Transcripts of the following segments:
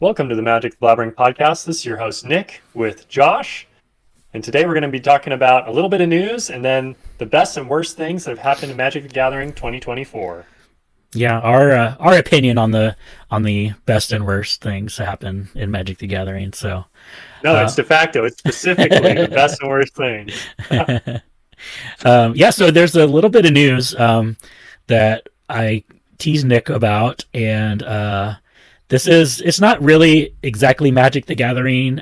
Welcome to the Magic the Blabbering podcast. This is your host, Nick, with Josh. And today we're going to be talking about a little bit of news and then the best and worst things that have happened in Magic the Gathering 2024. Yeah, our opinion on the best and worst things that happen in Magic the Gathering. So No, it's de facto. It's specifically the best and worst things. so there's a little bit of news that I teased Nick about, and it's not really exactly Magic the Gathering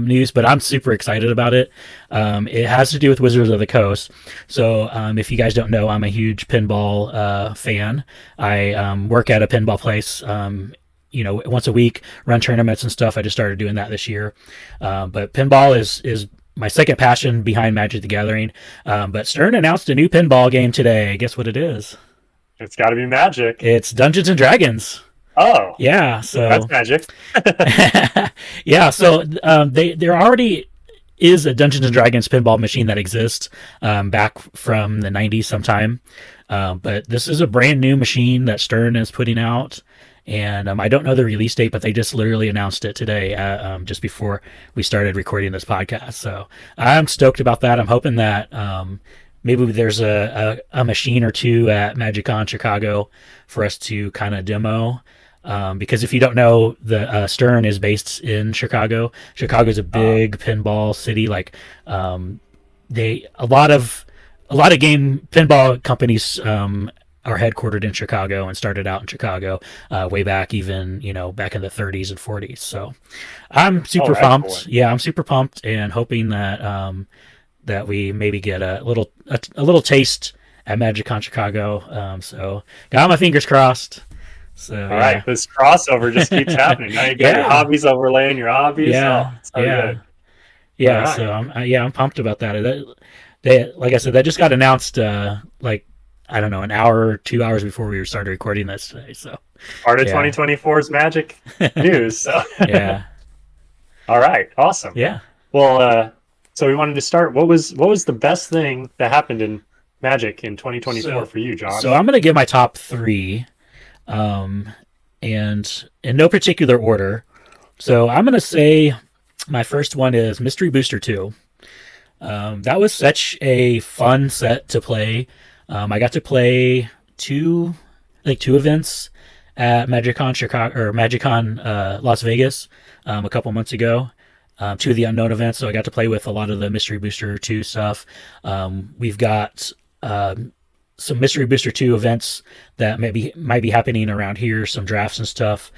news, but I'm super excited about it. It has to do with Wizards of the Coast. So if you guys don't know, I'm a huge pinball fan. I work at a pinball place, once a week, run tournaments and stuff. I just started doing that this year. But pinball is my second passion behind Magic the Gathering. But Stern announced a new pinball game today. Guess what it is? It's got to be Magic. It's Dungeons and Dragons. Oh, yeah. So that's Magic. yeah. So there already is a Dungeons and Dragons pinball machine that exists back from the 90s sometime. But this is a brand new machine that Stern is putting out. And I don't know the release date, but they just literally announced it today, just before we started recording this podcast. So I'm stoked about that. I'm hoping that maybe there's a machine or two at MagicCon Chicago for us to kind of demo. Because if you don't know, the Stern is based in Chicago. Chicago's a big pinball city. Like a lot of game pinball companies are headquartered in Chicago and started out in Chicago way back, even back in the 30s and 40s. So I'm super pumped. Cool. Yeah, I'm super pumped and hoping that that we maybe get a little taste at MagicCon Chicago. So got my fingers crossed. So, all right, this crossover just keeps happening. Now you got your hobbies overlaying your hobbies. Yeah, good. Yeah. Right. So I'm pumped about that. They, like I said, that just got announced I don't know, an hour or 2 hours before we started recording this today. So part of 2024's Magic news. So. Yeah. All right. Awesome. Yeah. Well, so we wanted to start. What was the best thing that happened in Magic in 2024 for you, John? So I'm going to give my top three. And in no particular order. So I'm going to say my first one is Mystery Booster 2. That was such a fun set to play. I got to play two events at MagicCon Chicago or MagicCon Las Vegas a couple months ago. Two of the unknown events, so I got to play with a lot of the Mystery Booster 2 stuff. We've got some Mystery Booster 2 events that might be happening around here, some drafts and stuff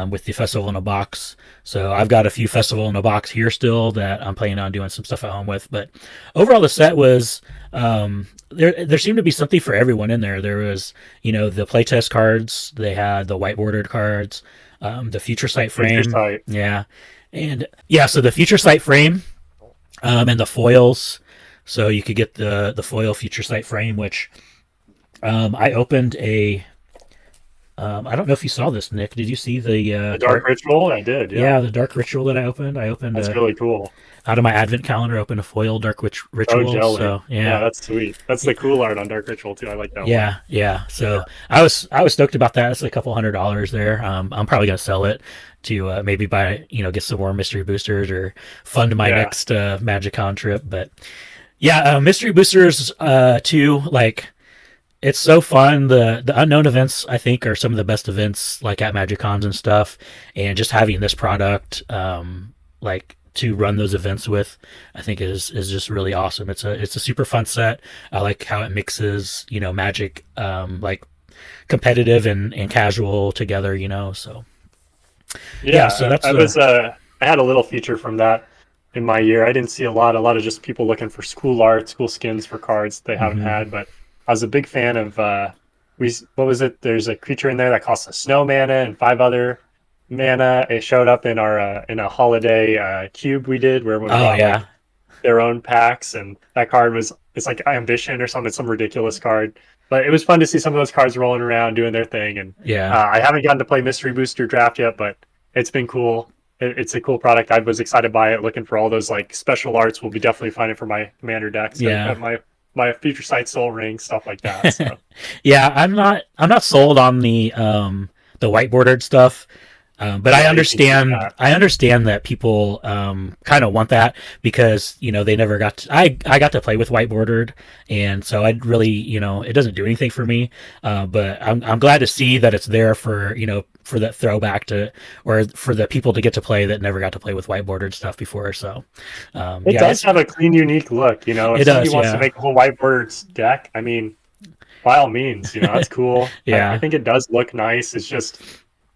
with the Festival in a Box. So I've got a few Festival in a Box here still that I'm planning on doing some stuff at home with. But overall, the set was there seemed to be something for everyone in there. There was the playtest cards, they had the white-bordered cards, the Future Sight frame, yeah, and yeah, so the Future Sight frame and the foils. So you could get the foil Future Sight frame, which I opened a. I don't know if you saw this, Nick. Did you see the Dark Ritual? I did. Yeah, the Dark Ritual that I opened. That's really cool. Out of my advent calendar, I opened a foil Dark Ritual. Oh, so yeah, that's sweet. That's the cool art on Dark Ritual too. I like that. Yeah. So I was stoked about that. It's a couple $100 there. I'm probably gonna sell it to maybe buy get some more mystery boosters or fund my next MagicCon trip. But yeah, mystery boosters too. Like, it's so fun. The unknown events, I think, are some of the best events, like at MagicCons and stuff. And just having this product, to run those events with, I think is just really awesome. It's a super fun set. I like how it mixes, Magic, competitive and casual together. So so that's I had a little feature from that in my year. I didn't see a lot of just people looking for cool art, cool skins for cards they haven't had, but I was a big fan of what was it? There's a creature in there that costs a snow mana and 5 other mana. It showed up in our in a holiday cube we did where everyone brought their own packs, and that card it's like Ambition or something, some ridiculous card. But it was fun to see some of those cards rolling around doing their thing. And I haven't gotten to play Mystery Booster Draft yet, but it's been cool. It's a cool product. I was excited by it, looking for all those special arts. We'll be definitely finding for my Commander decks. My Future Sight Soul Ring, stuff like that. So. Yeah, I'm not sold on the white bordered stuff. But Yeah, you can keep that. I understand that people kind of want that because they never got to, I got to play with white bordered, and so I really it doesn't do anything for me. But I'm glad to see that it's there for for that throwback to, or for the people to get to play that never got to play with white bordered stuff before. So It yeah, does have a clean, unique look. If it somebody does. wants to Yeah, make a whole whiteboard deck, I mean, by all means, that's cool. I yeah, think it does look nice. It's just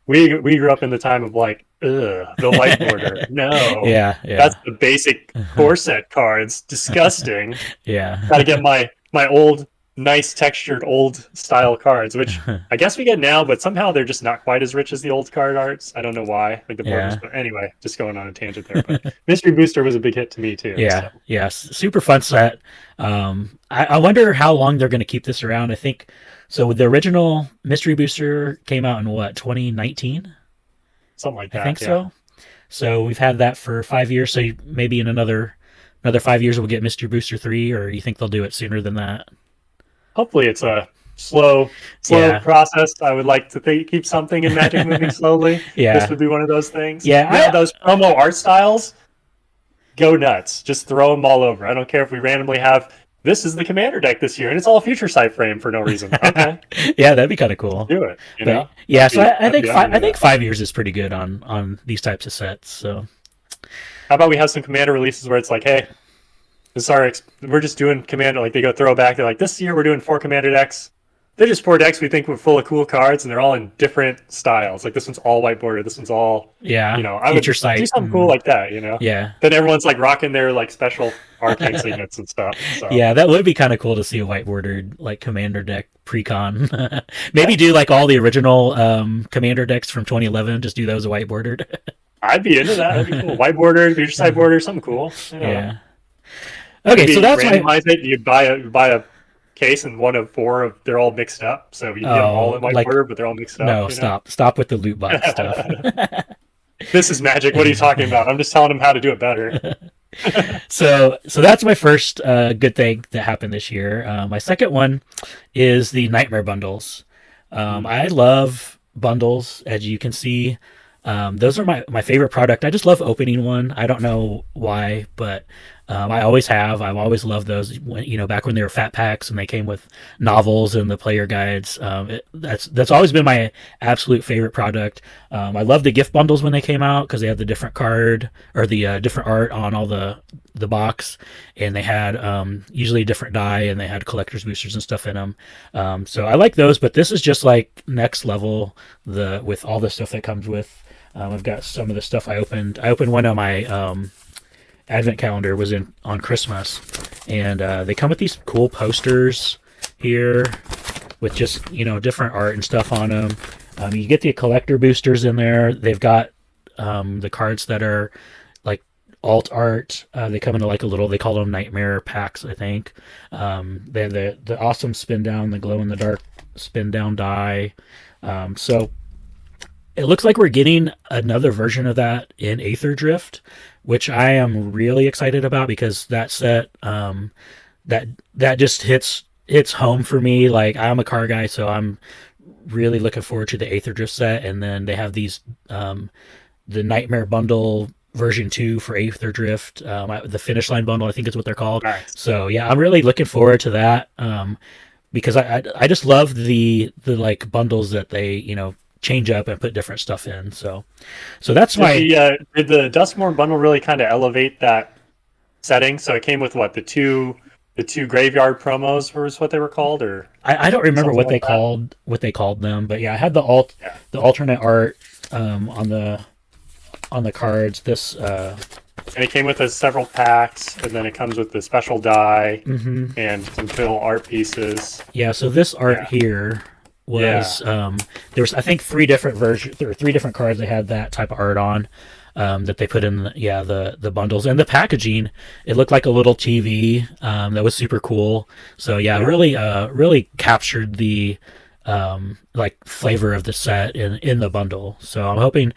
we grew up in the time of like, ugh, the whiteboarder. No, yeah, that's yeah, the basic core set cards. Disgusting. Got to yeah. get my old, nice textured old style cards, which I guess we get now, but somehow they're just not quite as rich as the old card arts. I don't know why, like the borders. Yeah. But anyway, just going on a tangent there. But Mystery Booster was a big hit to me too. Yeah, So yeah, super fun set. I wonder how long they're going to keep this around. I think so. The original Mystery Booster came out in what, 2019? something like I think that. Yeah. so. So we've had that for 5 years. So maybe in another 5 years we'll get Mystery Booster 3, or you think they'll do it sooner than that? Hopefully, it's a slow Yeah, process. I would like to keep something in Magic moving slowly. This yeah, would be one of those things. Now, yeah. those promo art styles, go nuts. Just throw them all over. I don't care if we randomly have this is the commander deck this year, and it's all future sight frame for no reason. Okay, Yeah, that'd be kind of let's cool. do it. But yeah, I'd so be I I'd think be down to I do think that. 5 years is pretty good on these types of sets. So How about we have some commander releases where it's like, hey, this is we're just doing commander. Like they go throwback. They're like, this year we're doing 4 commander decks. They're just 4 decks we think were full of cool cards, and they're all in different styles. Like this one's all white border. This one's all, yeah, I would future do sight. something cool like that. Yeah, Then everyone's like rocking their like special arcane signets and stuff. So yeah, that would be kind of cool to see a white bordered like commander deck pre-con. Maybe do like all the original commander decks from 2011. Just do those white bordered. I'd be into that. That'd be cool. White border, future side border, something cool. Yeah. Okay, so Maybe that's my. randomize it. You buy a case, and one of 4 of they're all mixed up. So you get them all Oh, in white like border, but they're all mixed no, up. stop with the loot box stuff. This is Magic. What are you talking about? I'm just telling them how to do it better. So that's my first good thing that happened this year. My second one is the Nightmare bundles. I love bundles, as you can see. Those are my favorite product. I just love opening one. I don't know why, but I always have. I've always loved those. Back when they were fat packs and they came with novels and the player guides. That's always been my absolute favorite product. I love the gift bundles when they came out because they had the different card or the different art on all the box, and they had usually a different die, and they had collector's boosters and stuff in them. So I like those, but this is just like next level with all the stuff that comes with. I've got some of the stuff I opened. I opened one of my advent calendar was on Christmas, and they come with these cool posters here with just different art and stuff on them. You get the collector boosters in there. They've got the cards that are like alt art. They come into like they call them nightmare packs, I think. They have the awesome spin down, the glow in the dark spin down die. So it looks like we're getting another version of that in Aether Drift, which I am really excited about because that set that just hits home for me. Like I'm a car guy, so I'm really looking forward to the Aether Drift set. And then they have these the Nightmare Bundle version 2 for Aether Drift, the Finish Line Bundle, I think is what they're called. Nice. So yeah, I'm really looking forward to that because I just love the like bundles that they change up and put different stuff in. So that's Did the Duskmorn bundle really kind of elevate that setting? So it came with what the two graveyard promos was what they were called, or I don't remember what like they called them, but yeah, I had the alternate art on the cards. This and it came with several packs, and then it comes with the special die and some fill art pieces. Yeah, so this art here was there was I think 3 different versions or 3 different cards they had that type of art on that they put in the bundles, and the packaging, it looked like a little TV that was super cool. So really captured the like flavor of the set in the bundle. So I'm hoping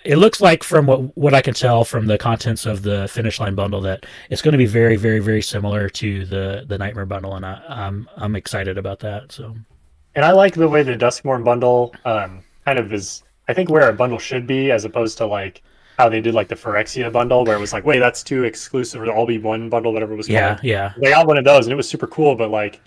it looks like from what I can tell from the contents of the Finish Line bundle that it's going to be very, very, very similar to the Nightmare bundle, and I'm excited about that. So. And I like the way the Duskmorn bundle kind of is I think where a bundle should be, as opposed to like how they did like the Phyrexia bundle, where it was like, wait, that's too exclusive, or the All Be One bundle, whatever it was Yeah, called. yeah. They got one of those, and it was super cool. But like,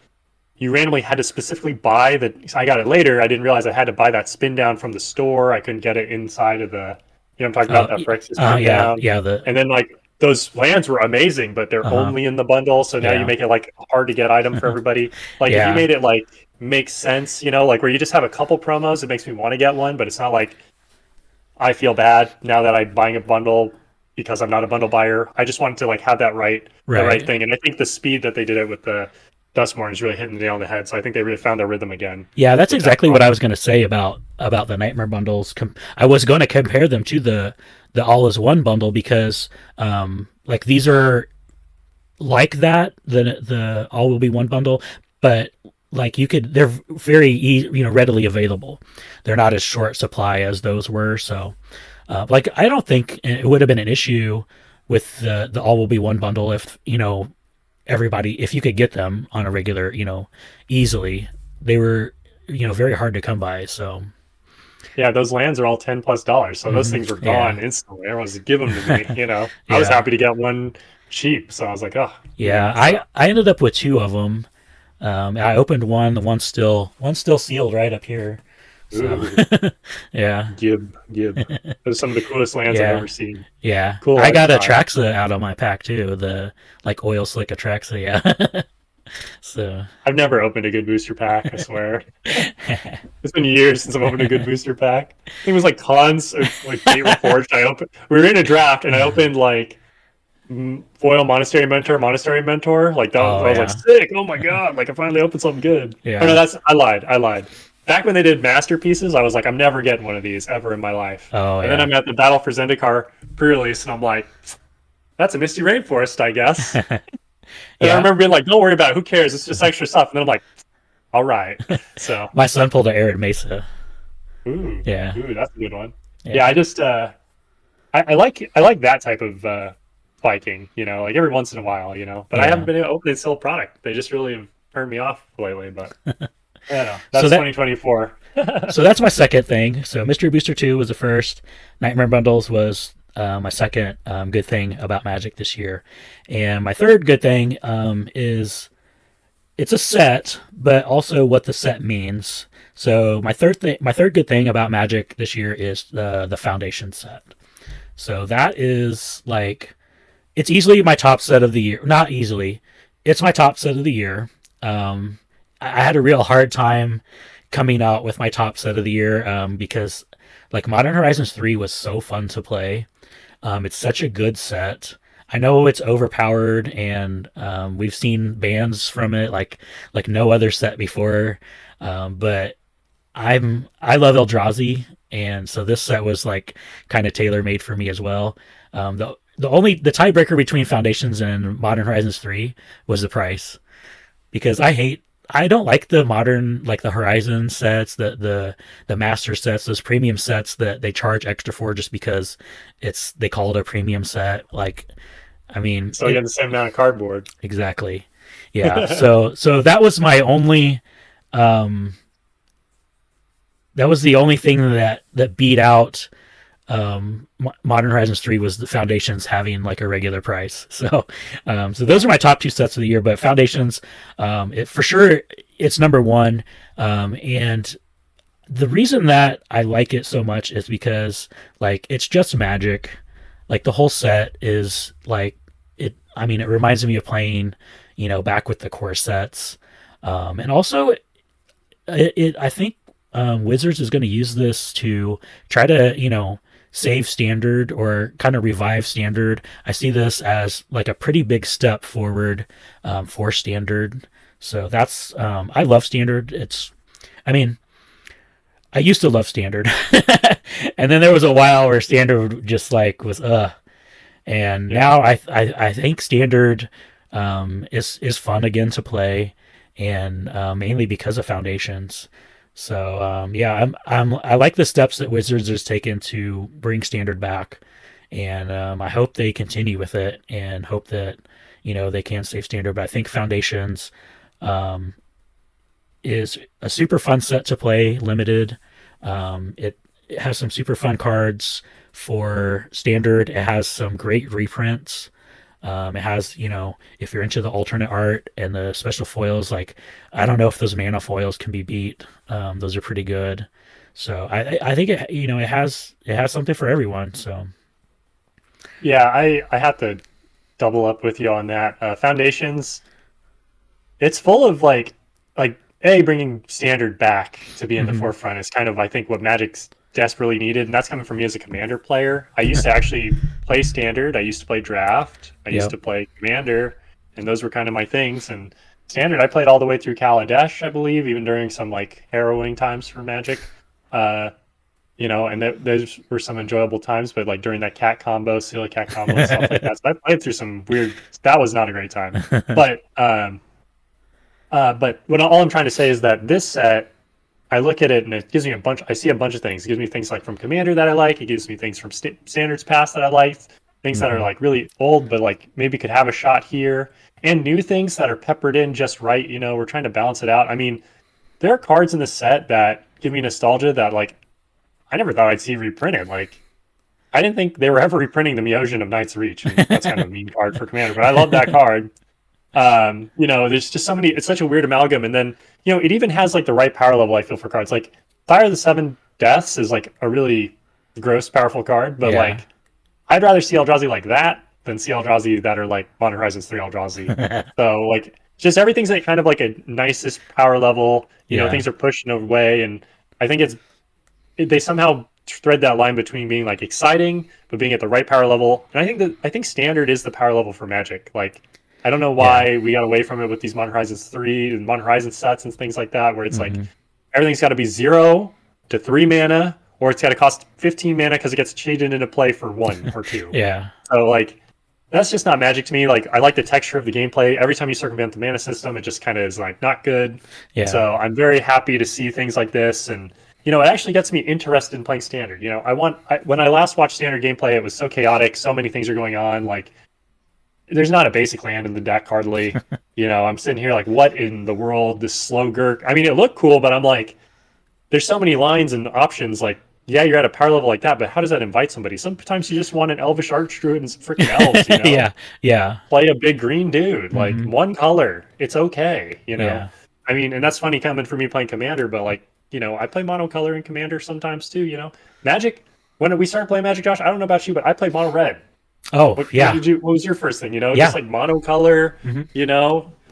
you randomly had to specifically buy the. I got it later. I didn't realize I had to buy that spin down from the store. I couldn't get it inside of the. You know, I'm talking about that Phyrexia spin Yeah, down, yeah. The and then like those lands were amazing, but they're uh only in the bundle. So now you yeah, make it like a hard to get item for everybody. Like if you yeah, made it like make sense, you know, like where you just have a couple promos, it makes me want to get one, but it's not like I feel bad now that I'm buying a bundle because I'm not a bundle buyer. I just wanted to like have that the right right. thing, and I think the speed that they did it with the Dustmorn is really hitting the nail on the head. So I think they really found their rhythm again Yeah, that's with that exactly what I product. was going to say about the Nightmare bundles. I was going to compare them to the All Is One bundle because like these are like that the All Will Be One bundle, but like they're very readily available. They're not as short supply as those were. So like I don't think it would have been an issue with the All Will Be One bundle if everybody, if you could get them on a regular, easily. They were very hard to come by. So Yeah, those lands are all $10+, so those things were yeah, gone instantly. Everyone's like, give them to me. You know, I was yeah, happy to get one cheap, so I was like, oh, you yeah. know, so I ended up with two of them. I opened one. The one's still sealed right up here. So ooh, yeah, Gib. Those are some of the coolest lands I've yeah, ever seen. yeah. Cool I art got style. Atraxa out of my pack too. The like oil slick Atraxa. Yeah. So I've never opened a good booster pack, I swear. It's been years since I've opened a good booster pack. I think it was like cons or like Fate Reforged. I opened. We were in a draft, and I opened like foil monastery mentor. Like that, oh I was like yeah, sick. Oh my god! Like I finally opened something good. Oh no, yeah. that's I lied. I lied. Back when they did masterpieces, I was like, I'm never getting one of these ever in my life. Oh And then yeah. I'm at the Battle for Zendikar pre-release, and I'm like, that's a Misty Rainforest, I guess. And I Yeah. remember being like, don't worry about it. Who cares? It's just extra stuff. And then I'm like, all right. So, My son pulled an Arid Mesa. ooh, Yeah. ooh, that's a good one. Yeah, Yeah. I like that type of Viking, you know, like every once in a while, you know. But I haven't Yeah. been able to open and sell product. They just really have turned me off lately. But I don't know. So That's that 2024. so that's my second thing. So Mystery Booster 2 was the first. Nightmare Bundles was my second good thing about Magic this year. And my third good thing is it's a set, but also what the set means. So my third good thing about Magic this year is the Foundation set. So that is like it's easily my top set of the year. Not easily, it's my top set of the year. I had a real hard time coming out with my top set of the year because like Modern Horizons 3 was so fun to play. It's such a good set. I know it's overpowered, and we've seen bans from it like no other set before. But I love Eldrazi, and so this set was like kind of tailor made for me as well. The tiebreaker between Foundations and Modern Horizons 3 was the price because I don't like the modern like the Horizon sets, the master sets, those premium sets that they charge extra for just because they call it a premium set. Like I mean So I get the same amount of cardboard. exactly. Yeah. So that was my only um that was the only thing that beat out Modern Horizons 3 was the Foundations having like a regular price. So those are my top two sets of the year. But Foundations, for sure, it's number one. And the reason that I like it so much is because like it's just Magic. Like the whole set is like it. I mean, it reminds me of playing, back with the core sets. And also, I think Wizards is going to use this to try to save standard or kind of revive standard. I see this as like a pretty big step forward for standard. So that's I love standard. I mean, I used to love standard, and then there was a while where standard just like was and Yeah. now I think standard is fun again to play, and mainly because of foundations. So yeah, I like the steps that Wizards has taken to bring standard back, and I hope they continue with it, and hope that they can save standard. But I think foundations is a super fun set to play limited. It it has some super fun cards for standard. It has some great reprints. It has, if you're into the alternate art and the special foils, like I don't know if those mana foils can be beat. Those are pretty good. So I think it has something for everyone. So Yeah, I have to double up with you on that. Foundations, it's full of like bringing standard back to be in the hmm forefront is kind of I think what Magic's desperately needed, and that's coming from me as a commander player. I used to actually play standard. I used to play draft. I used yep. to play commander, and those were kind of my things. And standard, I played all the way through Kaladesh, I believe, even during some like harrowing times for Magic. Uh, and those were some enjoyable times. But like during that cat combo, Seal cat combo, and stuff like that, so I played through some weird. That was not a great time. But what all I'm trying to say is that this set, I look at it and it gives me a bunch. I see a bunch of things. It gives me things like from Commander that I like. It gives me things from Standards Past that I like. Things that are hmm like really old, but like maybe could have a shot here, and new things that are peppered in just right. We're trying to balance it out. I mean, there are cards in the set that give me nostalgia that like I never thought I'd see reprinted. Like I didn't think they were ever reprinting the Meosian of Knight's Reach, and that's kind of a mean card for Commander, but I love that card. There's just so many. It's such a weird amalgam, and then it even has like the right power level. I feel for cards like Fire of the Seven Deaths is like a really gross, powerful card, but Yeah. like I'd rather see Eldrazi like that than see Eldrazi that are like Modern Horizons 3 Eldrazi. So like just everything's at kind of like a nicest power level. Yeah. Things are pushing away, and I think they somehow thread that line between being like exciting but being at the right power level. And I think standard is the power level for Magic. Like I don't know Yeah. why we got away from it with these Modern Horizons 3 and Modern Horizons sets and things like that, where it's like hmm everything's got to be 0 to 3 mana, or it's got to cost 15 mana because it gets cheated into play for 1 or 2. Yeah. So like that's just not Magic to me. Like I like the texture of the gameplay. Every time you circumvent the mana system, it just kind of is like not good. Yeah. So I'm very happy to see things like this, and it actually gets me interested in playing standard. When I last watched standard gameplay, it was so chaotic. So many things are going on. Like there's not a basic land in the deck hardly. I'm sitting here like, what in the world? This slow Gurk. I mean, it looked cool, but I'm like, there's so many lines and options. Like, yeah, you're at a power level like that, but how does that invite somebody? Sometimes you just want an Elvish Archdruid and some freaking elves. Yeah. Yeah. Play a big green dude, like hmm one color. It's okay. Yeah. I mean, and that's funny coming from me playing Commander, but like, I play monocolor in Commander sometimes too. Magic. When we started playing Magic, Josh, I don't know about you, but I played mono red. Oh, What, what yeah. did you? What was your first thing? Yeah. Just like monocolor. hmm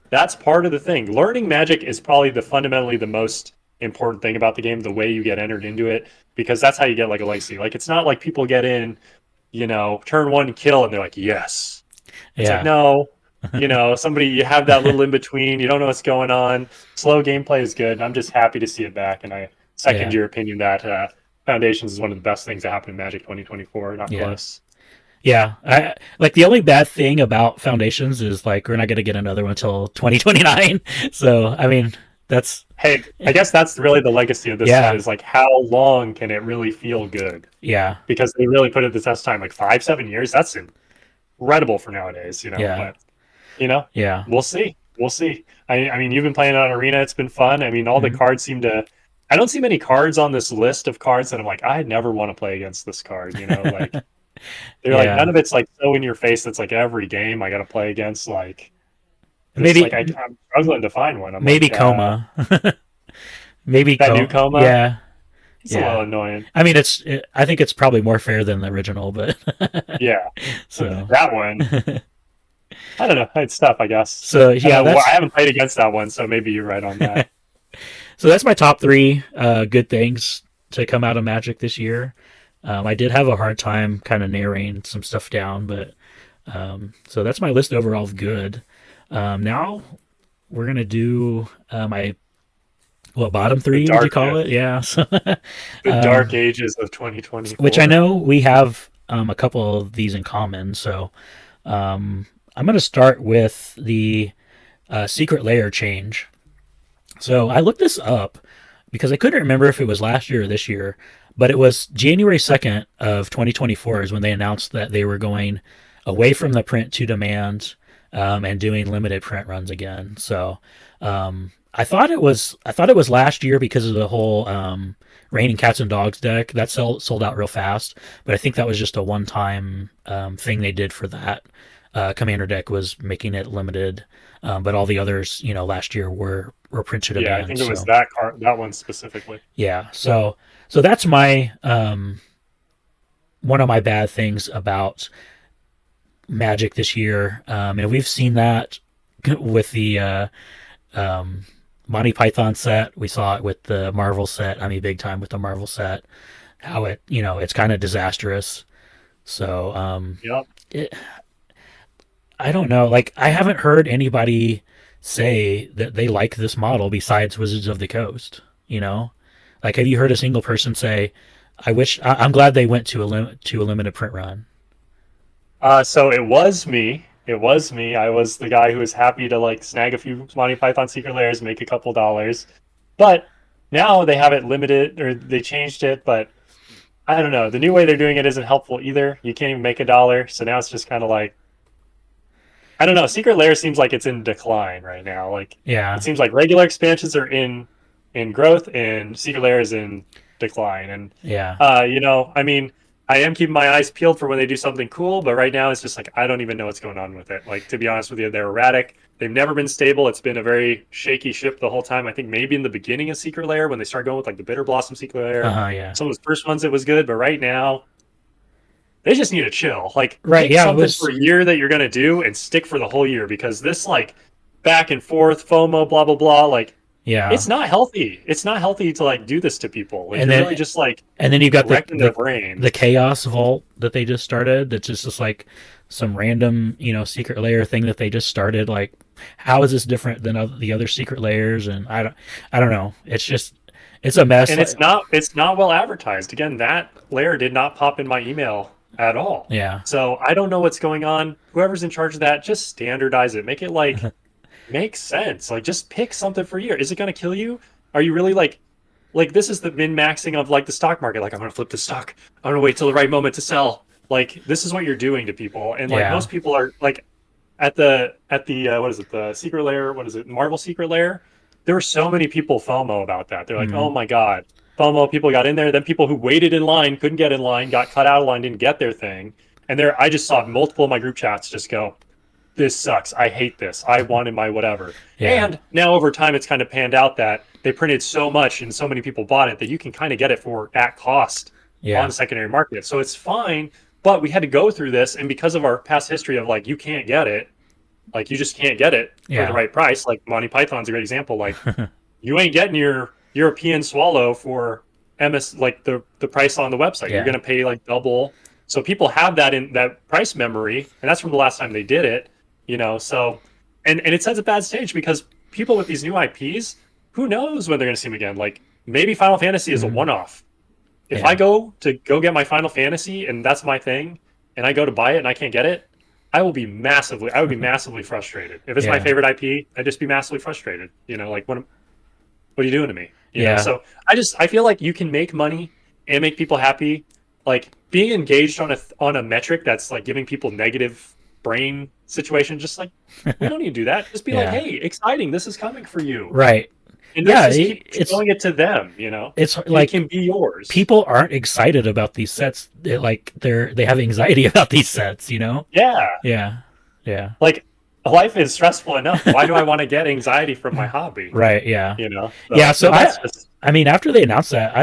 That's part of the thing. Learning Magic is probably fundamentally the most important thing about the game. The way you get entered into it, because that's how you get like a legacy. Like it's not like people get in, turn one kill and they're like yes. It's like Yeah. no. Somebody you have that little in between. You don't know what's going on. Slow gameplay is good. And I'm just happy to see it back. And I second Yeah. your opinion that Foundations is one of the best things that happened in Magic 2024. Not Yeah. close. Yeah, I like the only bad thing about Foundations is like we're not gonna get another one until 2029. So I mean, that's Hey, I guess that's really the legacy of this set yeah, is like how long can it really feel good? yeah, Because they really put it the test time, like 5, 7 years. That's incredible for nowadays, yeah, But you know, yeah, we'll see. We'll see. I mean, you've been playing on Arena. It's been fun. I mean, all the hmm cards seem to. I don't see many cards on this list of cards that I'm like, I never want to play against this card. Like they're like none yeah. of it's like so in your face. That's like every game I got to play against. Like this, like Maybe I'm struggling to find one. I'm maybe like, Coma, maybe that new Coma. Yeah, It's a little yeah. annoying. I mean, I think it's probably more fair than the original, but Yeah, so that one. I don't know. It's tough, I guess. so I yeah, don't know. I that's haven't played against that one, so maybe you're right on that. so that's my top three good things to come out of Magic this year. I did have a hard time kind of narrowing some stuff down, but so that's my list overall of good. Now we're gonna do my bottom The three? Would you dark, call it? Yeah. So, the dark ages of which I 2024. know we have a couple of these in common. So I'm gonna start with the Secret Lair change. So I looked this up because I couldn't remember if it was last year or this year, but it was January 2nd of 2024 is when they announced that they were going away from the print to demand and doing limited print runs again. So I thought it was last year because of the whole raining cats and dogs deck that sold out real fast. But I think that was just a one time thing they did for that commander deck was making it limited. But all the others, last year were printed Yeah, I again. think it was So that card, that one specifically. yeah, so that's my one of my bad things about Magic this year, and we've seen that with the um, Monty Python set. We saw it with the Marvel set. I mean, big time with the Marvel set. How it's kind of disastrous. So Yep. it, I don't know. Like, I haven't heard anybody say that they like this model besides Wizards of the Coast. Like, have you heard a single person say, I'm glad they went to a limited print run"? So it was me. It was me. I was the guy who was happy to like snag a few Monty Python Secret Lairs, make a couple dollars. But now they have it limited, or they changed it. But I don't know. The new way they're doing it isn't helpful either. You can't even make a dollar. So now it's just kind of like, I don't know. Secret Lair seems like it's in decline right now. Like it Yeah, seems like regular expansions are in growth, and Secret Lair is in decline. And yeah, I mean, I am keeping my eyes peeled for when they do something cool, but right now it's just like I don't even know what's going on with it. Like to be honest with you, they're erratic. They've never been stable. It's been a very shaky ship the whole time. I think maybe in the beginning of Secret Lair when they start going with like the Bitter Blossom Secret Lair, yeah. some of those first ones it was good, but right now they just need to chill. Like Right, pick yeah, it something for was. a year that you're gonna do and stick for the whole year because this like back and forth FOMO blah blah blah like Yeah, it's not healthy. It's not healthy to like do this to people. Like and you're really then just like and then you've got the wrecking their the brains. the Chaos Vault that they just started. That's just like some random, secret layer thing that they just started. Like, how is this different than the other secret layers? And I don't know. It's a mess. And Like, it's not well advertised. Again, that layer did not pop in my email at all. yeah, So I don't know what's going on. Whoever's in charge of that, just standardize it. Make it like make sense. Like just pick something for a year. Is it going to kill you? Are you really like this is the min maxing of like the stock market? Like I'm going to flip the stock. I'm going to wait till the right moment to sell. Like this is what you're doing to people. And like yeah, most people are like at the what is it, the Secret Lair, what is it, Marvel Secret Lair, there were so many people FOMO about that. They're like, mm, oh my god, FOMO, people got in there, then people who waited in line couldn't get in line, got cut out of line, didn't get their thing. And there I just saw multiple of my group chats just go, this sucks, I hate this, I wanted my whatever. yeah, And now over time it's kind of panned out that they printed so much and so many people bought it that you can kind of get it for at cost on yeah, the secondary market, so it's fine. But we had to go through this, and because of our past history of like you can't get it, like you just can't get it for the yeah, right price. Like Monty Python's a great example. Like you ain't getting your European swallow for MS like the price on the website. You're yeah, gonna pay like double. So people have that in that price memory, and that's from the last time they did it. So and it sets a bad stage because people with these new IPs, who knows when they're gonna see them again? Like maybe Final Fantasy is a mm, one-off. If I yeah, go get my Final Fantasy and that's my thing, and I go to buy it and I can't get it, I would be massively frustrated. If it's my yeah, favorite IP, I'd just be massively frustrated. Like what are you doing to me? yeah, So I feel like you can make money and make people happy. Like being engaged on a metric that's like giving people negative brain situation, just like we don't need to do that. Just be like, yeah. hey, exciting, this is coming for you. Right. And let's Yeah. just keep showing it to them. It's It like can be yours. people aren't excited about these sets. They have anxiety about these sets. Yeah. Yeah. Yeah. Like life is stressful enough. Why do I want to get anxiety from my hobby? Right. Yeah. Yeah. So So that's just I mean, after they announced that,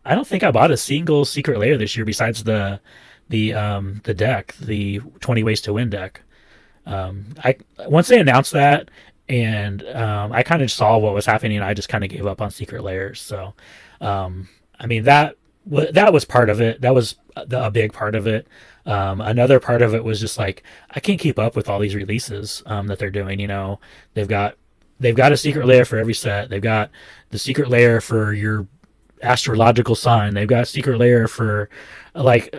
I don't think I bought a single secret layer this year besides the deck, the 20 ways to win deck. I Once they announced that, and I kind of saw what was happening, I just kind of gave up on secret layers. So, I mean that was part of it. That was a big part of it. Another part of it was just like I can't keep up with all these releases that they're doing. They've got they've got a secret layer for every set. They've got the secret layer for your astrological sign. They've got secret layer for like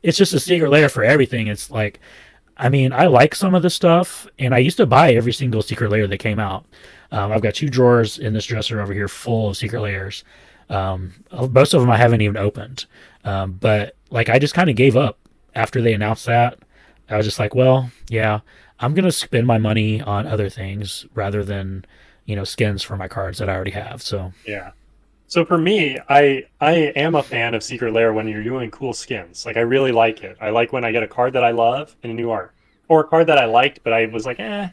it's just a secret layer for everything. It's like I mean, I like some of the stuff, and I used to buy every single secret layer that came out. I've got two drawers in this dresser over here full of secret layers. Most of them I haven't even opened. But like, I just kind of gave up after they announced that. I was just like, well, yeah, I'm gonna spend my money on other things rather than skins for my cards that I already have. So Yeah. So for me, I am a fan of Secret Lair when you're doing cool skins. Like I really like it. I like when I get a card that I love in a new art, or a card that I liked but I was like, eh.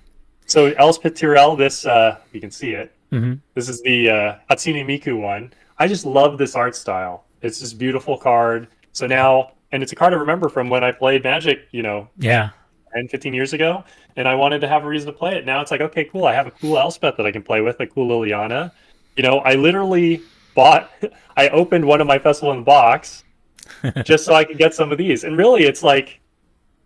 So Elspeth Tyrell, this you can see it. mm-hmm. This is the Hatsune Miku one. I just love this art style. It's this beautiful card. So now, and it's a card I remember from when I played Magic, Yeah. 10, 15 years ago, and I wanted to have a reason to play it. Now it's like, okay, cool. I have a cool Elspeth that I can play with, a cool Liliana. I literally bought, I opened one of my Festival in the Box just so I could get some of these. And really, it's like,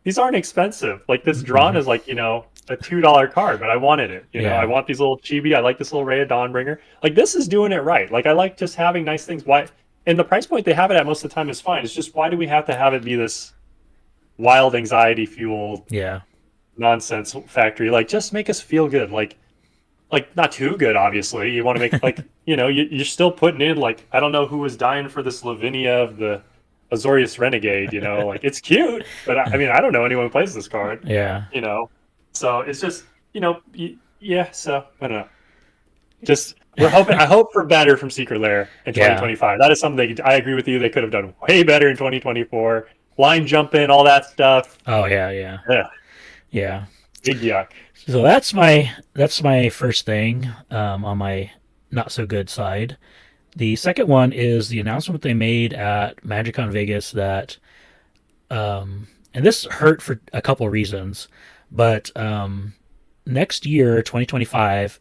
these aren't expensive. Like this drawn is like, a $2 card, but I wanted it. I want these little chibi. I like this little Ray of Dawnbringer. Like this is doing it right. Like I like just having nice things. Why? And the price point they have it at most of the time is fine. It's just why do we have to have it be this wild anxiety fueled nonsense factory? Like just make us feel good. Like not too good, obviously. You want to make like you're still putting in like I don't know who was dying for this Lavinia of the Azorius Renegade. Like it's cute, but I mean I don't know anyone who plays this card. Yeah. So it's just yeah. So I don't know. Just we're hoping. I hope for better from Secret Lair in 2025. That is something I agree with you. They could have done way better in 2024. Line jumping, all that stuff. Oh yeah. Big yuck. So that's my first thing on my not so good side. The second one is the announcement they made at MagicCon Vegas that, and this hurt for a couple reasons, but next year, 2025,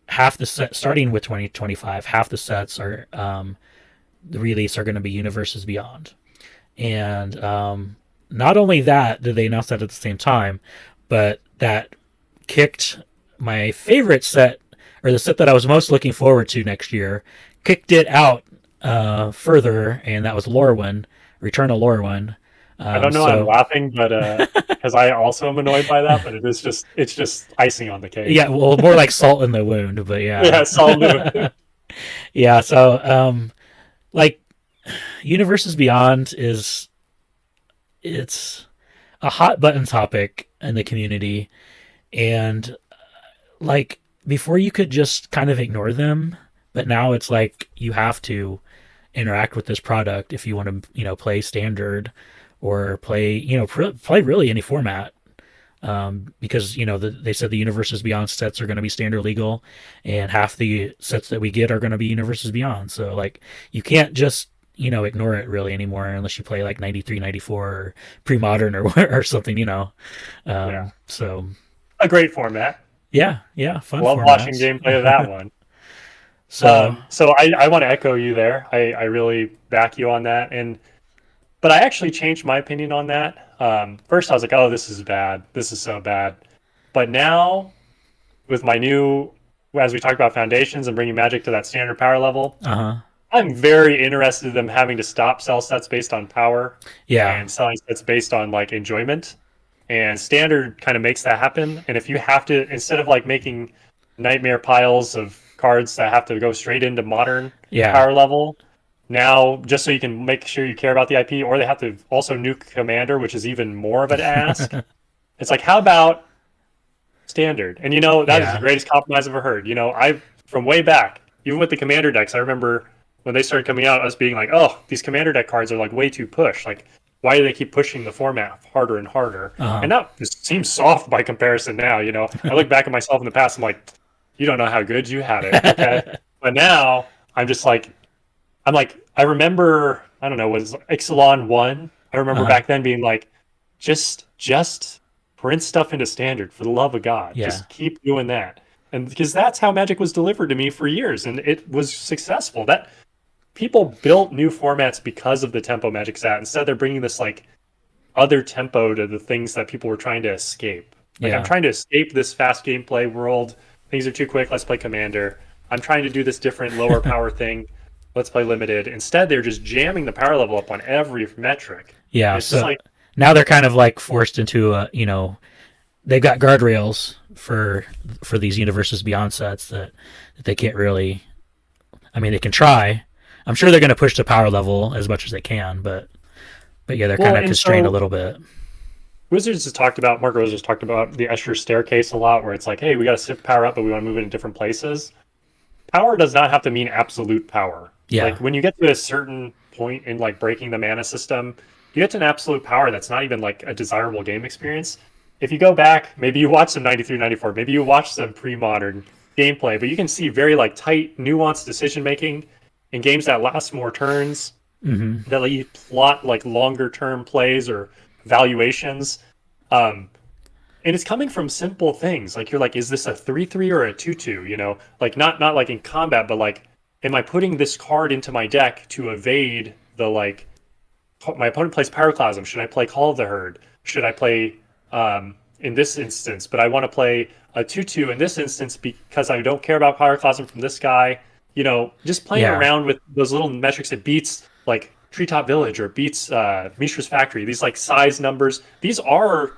half the set, starting with 2025, half the sets are the release are going to be Universes Beyond, and not only that did they announce that at the same time, but that kicked my favorite set, or the set that I was most looking forward to next year, kicked it out further, and that was Lorwyn, Return of Lorwyn. I don't know. I'm laughing, but because I also am annoyed by that. But it's just icing on the cake. Yeah, well, more like salt in the wound. But yeah, yeah, salt in the wound. Yeah. So, like, Universes Beyond it's a hot button topic in the community, and like before you could just kind of ignore them, but now it's like you have to interact with this product if you want to play standard or play play really any format, because they said the Universes Beyond sets are going to be standard legal, and half the sets that we get are going to be Universes Beyond. So like you can't just ignore it really anymore unless you play like 93, 94 or pre-modern or something. So a great format. Yeah, fun. Love formats. watching gameplay of that one. So I want to echo you there. I really back you on that. But I actually changed my opinion on that. First, I was like, oh, this is bad. This is so bad. But now, with my new, as we talked about Foundations and bringing Magic to that standard power level, I'm very interested in them having to sell sets based on power and selling sets based on like enjoyment. And standard kind of makes that happen. And if you have to, instead of like making nightmare piles of cards that have to go straight into modern power level, now just so you can make sure you care about the IP, or they have to also nuke Commander, which is even more of an ask. It's like, how about standard? And that is the greatest compromise I've ever heard. I've from way back, even with the Commander decks, I remember when they started coming out, us being like, oh, these Commander deck cards are like way too push. Like, why do they keep pushing the format harder and harder? And that seems soft by comparison now. I look back at myself in the past, I'm like, you don't know how good you had it. Okay. But now I'm just like, I remember, I don't know, was Ixalan 1? I remember back then being like, just print stuff into standard for the love of God. Just keep doing that. And because that's how Magic was delivered to me for years, and it was successful. That people built new formats because of the tempo Magic's at. Instead, they're bringing this like other tempo to the things that people were trying to escape. Like I'm trying to escape this fast gameplay world. Things are too quick. Let's play Commander. I'm trying to do this different lower power thing. Let's play limited. Instead, they're just jamming the power level up on every metric. Yeah, it's so now they're kind of like forced into they've got guardrails for these Universes Beyond sets that they can't really. I mean, they can try. I'm sure they're going to push the power level as much as they can, but yeah, they're kind of constrained a little bit. Wizards has talked about, Mark Rose has talked about the Escher staircase a lot, where it's like, hey, we got to sift power up, but we want to move it in different places. Power does not have to mean absolute power. Yeah. Like when you get to a certain point in like breaking the mana system, you get to an absolute power that's not even like a desirable game experience. If you go back, maybe you watch some 93, 94, maybe you watch some pre-modern gameplay, but you can see very like tight, nuanced decision making in games that last more turns, Hmm. that let you plot like longer term plays or valuations. Um, and it's coming from simple things like you're like, is this a 3/3 or a 2/2? You know, like not like in combat, but like, am I putting this card into my deck to evade the like my opponent plays Pyroclasm? Should I play Call of the Herd? Should I play in this instance? But I want to play a 2/2 in this instance because I don't care about Pyroclasm from this guy. You know, just playing Yeah. around with those little metrics. It beats like Treetop Village or beats Mishra's Factory. These like size numbers. These are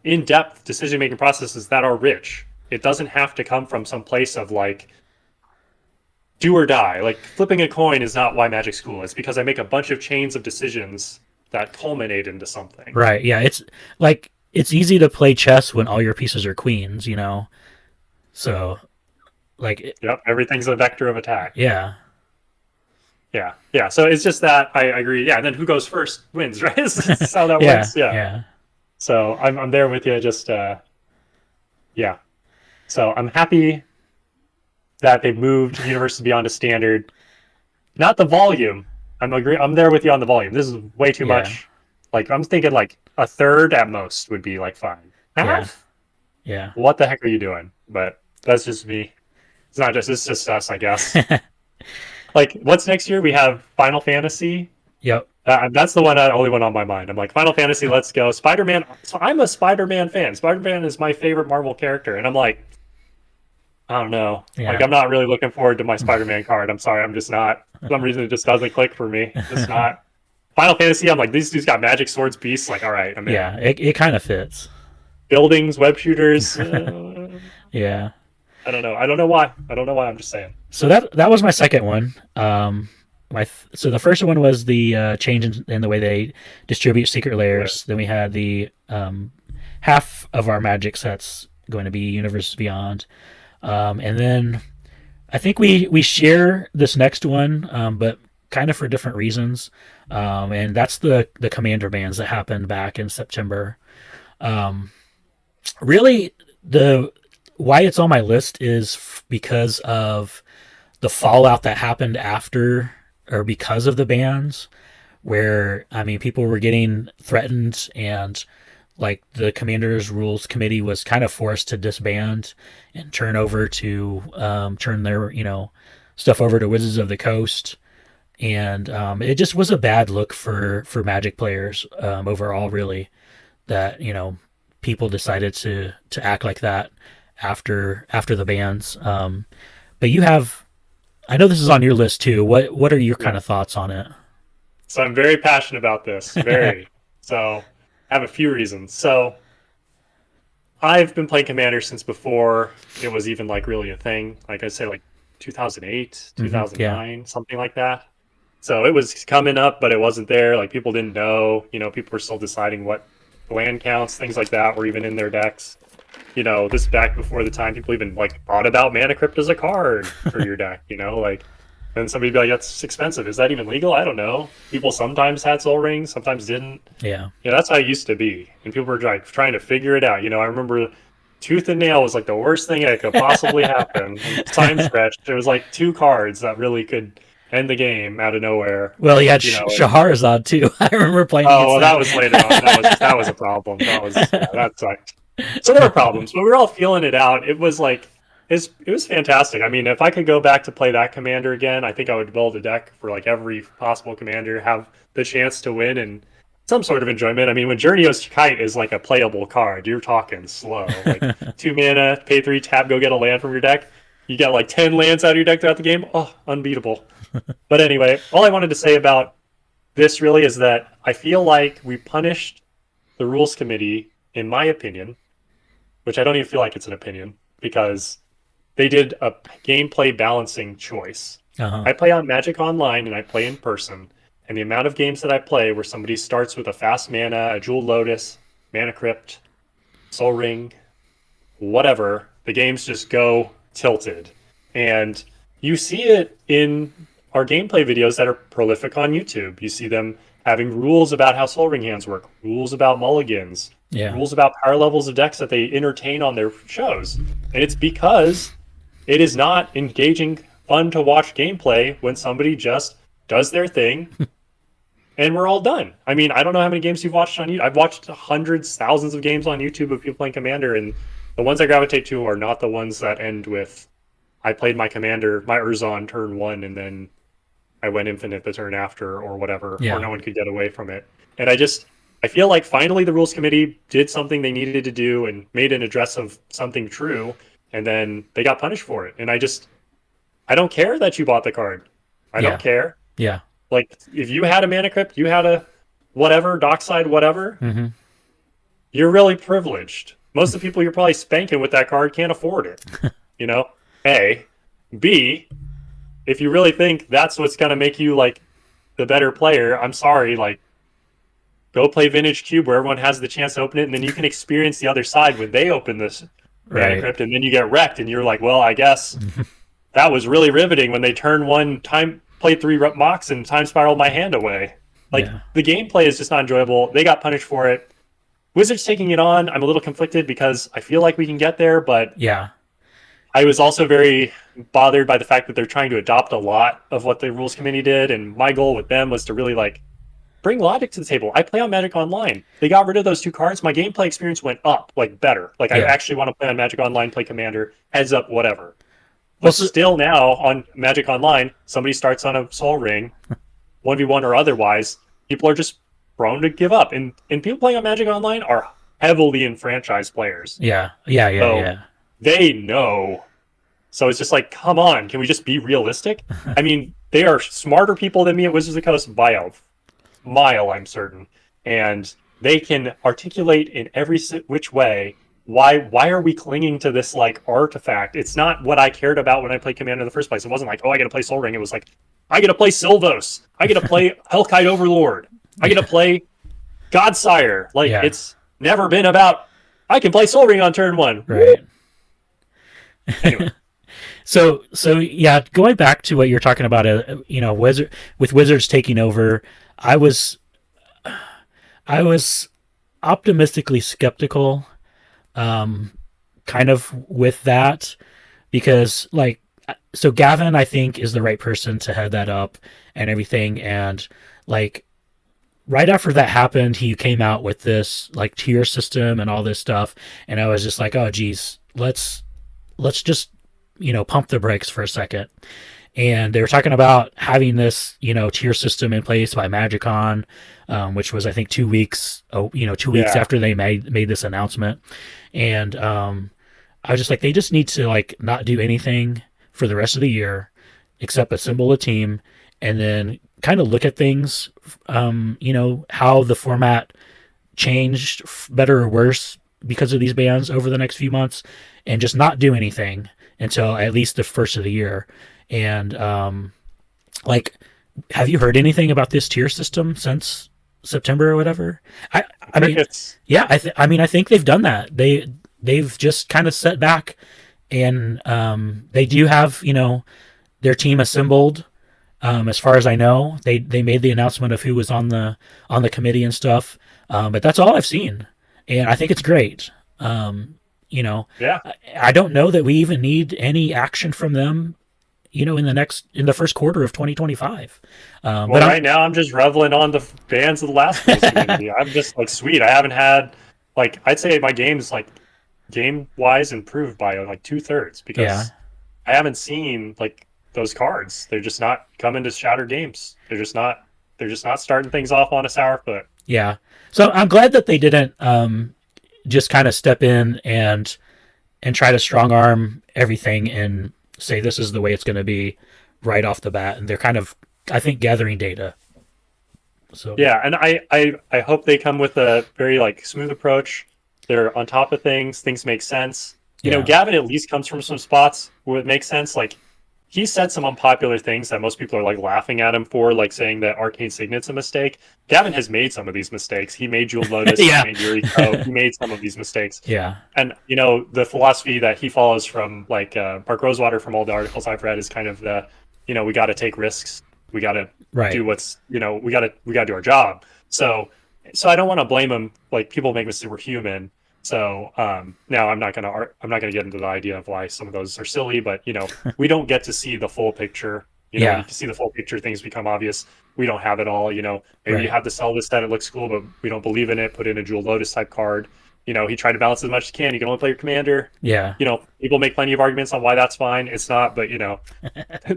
in-depth decision-making processes that are rich. It doesn't have to come from some place of like do or die. Like flipping a coin is not why Magic's cool. It's because I make a bunch of chains of decisions that culminate into something. Right. Yeah. It's like it's easy to play chess when all your pieces are queens, you know. So like Yep, everything's a vector of attack. yeah. Yeah, yeah. So it's just that I agree. Yeah, and then who goes first wins, right? That's how that Yeah. works. Yeah. Yeah. So I'm there with you. Just yeah. So I'm happy that they've moved Universes Beyond a standard. Not the volume. I'm there with you on the volume. This is way too Yeah. much. Like I'm thinking like a third at most would be like fine. Yeah. Half? Yeah. What the heck are you doing? But that's just me. It's not just it's just us, I guess. Like what's next year? We have Final Fantasy. Yep. That's the only one on my mind. I'm like Final Fantasy, let's go. Spider-Man. So I'm a Spider-Man fan. Spider-Man is my favorite Marvel character, and I'm like, I don't know. Like Yeah. I'm not really looking forward to my Spider-Man card. I'm sorry, I'm just not. For some reason, it just doesn't click for me. Just not. Final Fantasy. I'm like these dudes got magic swords, beasts. Like all right, I'm in. Yeah. It kind of fits. Buildings, web shooters. Yeah. I don't know. I don't know why. I don't know why. I'm just saying. So that was my second one. So the first one was the change in the way they distribute secret Yeah. layers. Then we had the half of our magic sets going to be Universes Beyond, and then I think we share this next one, but kind of for different reasons. And that's the commander bans that happened back in September. Um, Really, the why it's on my list is because of the fallout that happened after or because of the bans, where I mean people were getting threatened and like the commander's rules committee was kind of forced to disband and turn their stuff over to Wizards of the Coast, and it just was a bad look for Magic players overall. Really, that people decided to act like that after the bans. But you have, I know this is on your list too. What are your kind Yeah. of thoughts on it? So I'm very passionate about this. Very. So I have a few reasons. So I've been playing Commander since before it was even like really a thing. Like I'd say like 2008, Yeah, 2009, something like that. So it was coming up, but it wasn't there. Like people didn't know. People were still deciding what land counts, things like that, were even in their decks. This back before the time people even like thought about Mana Crypt as a card for your deck. Like then somebody'd be like, "That's expensive. Is that even legal?" I don't know. People sometimes had Soul Rings, sometimes didn't. yeah, That's how it used to be, and people were trying to figure it out. I remember Tooth and Nail was like the worst thing that could possibly happen. And Time Stretch, there was like two cards that really could end the game out of nowhere. well, you had And Shahrazad too. I remember playing oh against well, that that. was later on. That was a problem. That sucked. So there were problems, but we were all feeling it out. It was like it was fantastic. I mean, if I could go back to play that commander again, I think I would build a deck for like every possible commander, have the chance to win and some sort of enjoyment. I mean, when Journey's Kite is like a playable card, you're talking slow. Like 2 mana, pay 3, tap, go get a land from your deck. You get like 10 lands out of your deck throughout the game. Oh, unbeatable. But anyway, all I wanted to say about this really is that I feel like we punished the rules committee, in my opinion, which I don't even feel like it's an opinion, because they did a gameplay balancing choice. Uh-huh. I play on Magic Online and I play in person, and the amount of games that I play where somebody starts with a fast mana, a Jewel Lotus, Mana Crypt, Soul Ring, whatever, the games just go tilted. And you see it in our gameplay videos that are prolific on YouTube. You see them having rules about how Soul Ring hands work, rules about mulligans, Yeah. rules about power levels of decks that they entertain on their shows. And it's because it is not engaging, fun to watch gameplay when somebody just does their thing and we're all done. I mean, I don't know how many games you've watched on YouTube. I've watched hundreds, thousands of games on YouTube of people playing Commander, and the ones I gravitate to are not the ones that end with I played my Commander, my Urzon turn one, and then I went infinite the turn after, or whatever, or Yeah. no one could get away from it. And I feel like finally the rules committee did something they needed to do and made an address of something true, and then they got punished for it. And I don't care that you bought the card. I Yeah. don't care. Yeah. Like, if you had a Mana Crypt, you had a whatever, Dockside, whatever, Mm-hmm. you're really privileged. Most of the people you're probably spanking with that card can't afford it. You know? A. B, if you really think that's what's going to make you, like, the better player, I'm sorry, like, go play Vintage Cube where everyone has the chance to open it, and then you can experience the other side when they open this Mana Right. Crypt, and then you get wrecked, and you're like, well, I guess that was really riveting when they turned one time, played 3 mocks, and time spiraled my hand away. Like, Yeah. the gameplay is just not enjoyable. They got punished for it. Wizards taking it on, I'm a little conflicted because I feel like we can get there, but Yeah. I was also very bothered by the fact that they're trying to adopt a lot of what the rules committee did, and my goal with them was to really, like, bring logic to the table. I play on Magic Online. They got rid of those 2 cards. My gameplay experience went up, like, better. Like, I Yeah. actually want to play on Magic Online, play Commander, heads up, whatever. But Well, so, still now on Magic Online, somebody starts on a Soul Ring, 1v1 or otherwise, people are just prone to give up. And people playing on Magic Online are heavily enfranchised players. yeah. Yeah. Yeah. So Yeah. they know. So it's just like, come on, can we just be realistic? I mean, they are smarter people than me at Wizards of the Coast by a mile, I'm certain. And they can articulate in every which way why are we clinging to this, like, artifact? It's not what I cared about when I played Commander in the first place. It wasn't like, oh, I got to play Soul Ring. It was like, I got to play Sylvos. I got to play Hellkite Overlord. I got to play Godsire. Like, Yeah. it's never been about, I can play Soul Ring on turn 1. Right. Anyway. So yeah, going back to what you're talking about, with Wizards taking over, I was optimistically skeptical, kind of with that, because, like, so Gavin, I think, is the right person to head that up and everything, and, like, right after that happened, he came out with this, like, tier system and all this stuff, and I was just like, oh geez, let's just pump the brakes for a second. And they were talking about having this, tier system in place by MagicCon, which was, I think, 2 weeks, 2 weeks Yeah. after they made this announcement. And I was just like, they just need to, like, not do anything for the rest of the year except assemble a team and then kind of look at things, how the format changed, better or worse, because of these bans over the next few months, and just not do anything until at least the first of the year. And like, have you heard anything about this tier system since September or whatever? I mean, yeah, I think they've done that. They've just kind of set back, and they do have their team assembled. As far as I know, they made the announcement of who was on the committee and stuff. But that's all I've seen, and I think it's great. Yeah. I don't know that we even need any action from them, in the first quarter of 2025 Well, but right now I'm just reveling on the bands of the last rules community. I'm just like, sweet. I haven't had, like, I'd say my game's, like, game wise improved by, like, 2/3 because Yeah. I haven't seen, like, those cards. They're just not coming to Shattered games. They're just not starting things off on a sour foot. Yeah. So I'm glad that they didn't just kind of step in and try to strong arm everything and say this is the way it's going to be right off the bat. And they're kind of, I think, gathering data. So Yeah, and I hope they come with a very, like, smooth approach. They're on top of things. Things make sense. Yeah. Gavin at least comes from some spots where it makes sense. Like, he said some unpopular things that most people are like laughing at him for, like saying that Arcane Signet's a mistake. Gavin has made some of these mistakes. He made Jewel Lotus, he Yeah. made Yuriko, he made some of these mistakes. Yeah. And the philosophy that he follows from like Park Rosewater, from all the articles I've read, is kind of the, we got to take risks. We got to Right. do what's, we got to do our job. So I don't want to blame him. Like, people make mistakes. We're human. So now I'm not gonna get into the idea of why some of those are silly, but we don't get to see the full picture. When Yeah. you can see the full picture, things become obvious. We don't have it all. Maybe Right. you have to sell this set. It looks cool, but we don't believe in it. Put in a Jewel Lotus type card. He tried to balance as much as he can. You can only play your commander. Yeah. People make plenty of arguments on why that's fine. It's not, but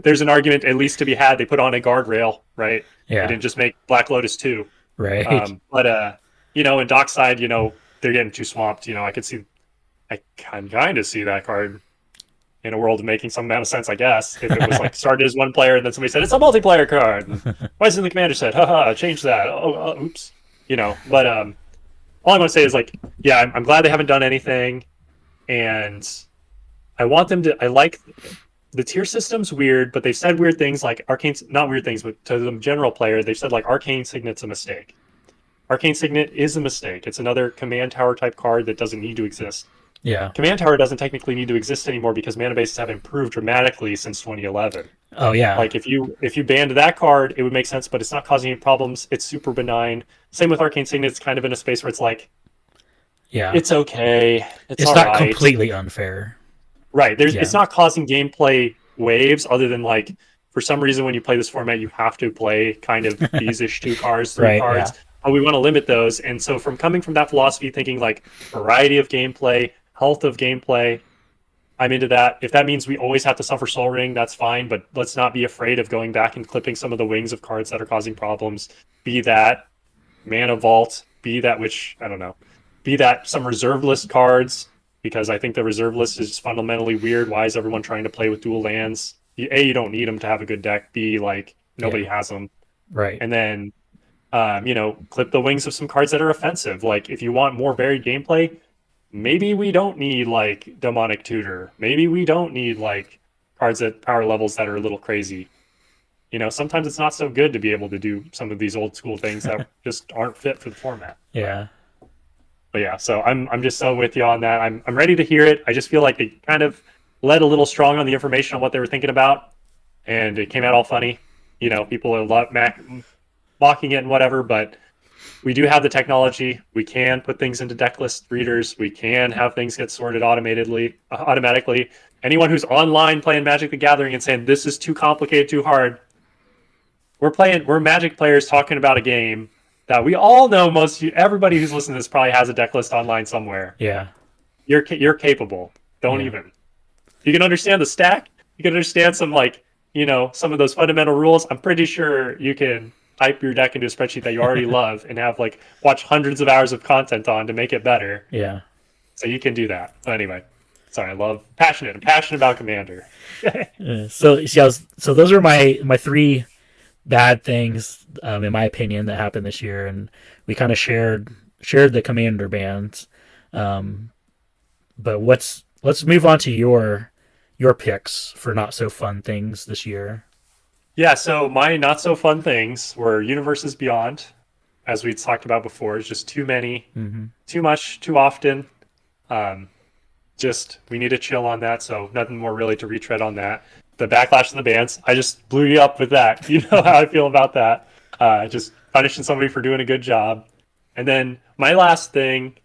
there's an argument at least to be had. They put on a guardrail, right? They Yeah. didn't just make Black Lotus 2. Right. But in Dockside, they're getting too swamped. I can kind of see that card in a world of making some amount of sense, I guess. If it was like started as one player and then somebody said it's a multiplayer card, and why isn't the commander set? Haha, change that. Oops. But all I'm gonna say is, like, yeah, I'm glad they haven't done anything, and I want them to. I like the tier system's weird, but they've said weird things like Arcane's, not weird things, but to the general player, they've said like Arcane Signet's a mistake. Arcane Signet is a mistake. It's another command tower type card that doesn't need to exist. Yeah. Command tower doesn't technically need to exist anymore because mana bases have improved dramatically since 2011. Oh yeah. Like, if you banned that card, it would make sense, but it's not causing any problems. It's super benign. Same with Arcane Signet. It's kind of in a space where it's like, yeah, it's okay. It's all not right. completely unfair. Right. It's not causing gameplay waves, other than, like, for some reason when you play this format, you have to play kind of these-ish 2 cards, 3 Right, cards. yeah. But we want to limit those. And so coming from that philosophy, thinking like variety of gameplay, health of gameplay, I'm into that. If that means we always have to suffer Soul Ring, that's fine. But let's not be afraid of going back and clipping some of the wings of cards that are causing problems. Be that Mana Vault, be that, which, I don't know, be that some reserve list cards, because I think the reserve list is fundamentally weird. Why is everyone trying to play with dual lands? A, you don't need them to have a good deck. B, like, nobody has them. Right. And then, clip the wings of some cards that are offensive. Like, if you want more varied gameplay, maybe we don't need, like, Demonic Tutor. Maybe we don't need, like, cards at power levels that are a little crazy. Sometimes it's not so good to be able to do some of these old school things that just aren't fit for the format. Yeah. But yeah, so I'm just so with you on that. I'm ready to hear it. I just feel like they kind of led a little strong on the information on what they were thinking about, and it came out all funny. People are mocking it and whatever, but we do have the technology. We can put things into deck list readers. We can have things get sorted automatically. Anyone who's online playing Magic the Gathering and saying this is too complicated, too hard, we're Magic players talking about a game that we all know. Everybody who's listening to this probably has a deck list online somewhere. Yeah. You're capable. Don't even. You can understand the stack. You can understand some, like, some of those fundamental rules. I'm pretty sure you can type your deck into a spreadsheet that you already love and have, like, watch hundreds of hours of content on to make it better. Yeah. So you can do that. But anyway, sorry, I'm passionate about Commander. So those are my 3 bad things, in my opinion, that happened this year, and we kind of shared the Commander bans. But let's move on to your picks for not so fun things this year. Yeah, so my not so fun things were Universes Beyond, as we talked about before. It's just too many, too much, too often. Just, we need to chill on that, so nothing more really to retread on that. The backlash of the bans, I just blew you up with that. You know how I feel about that. Just punishing somebody for doing a good job. And then my last thing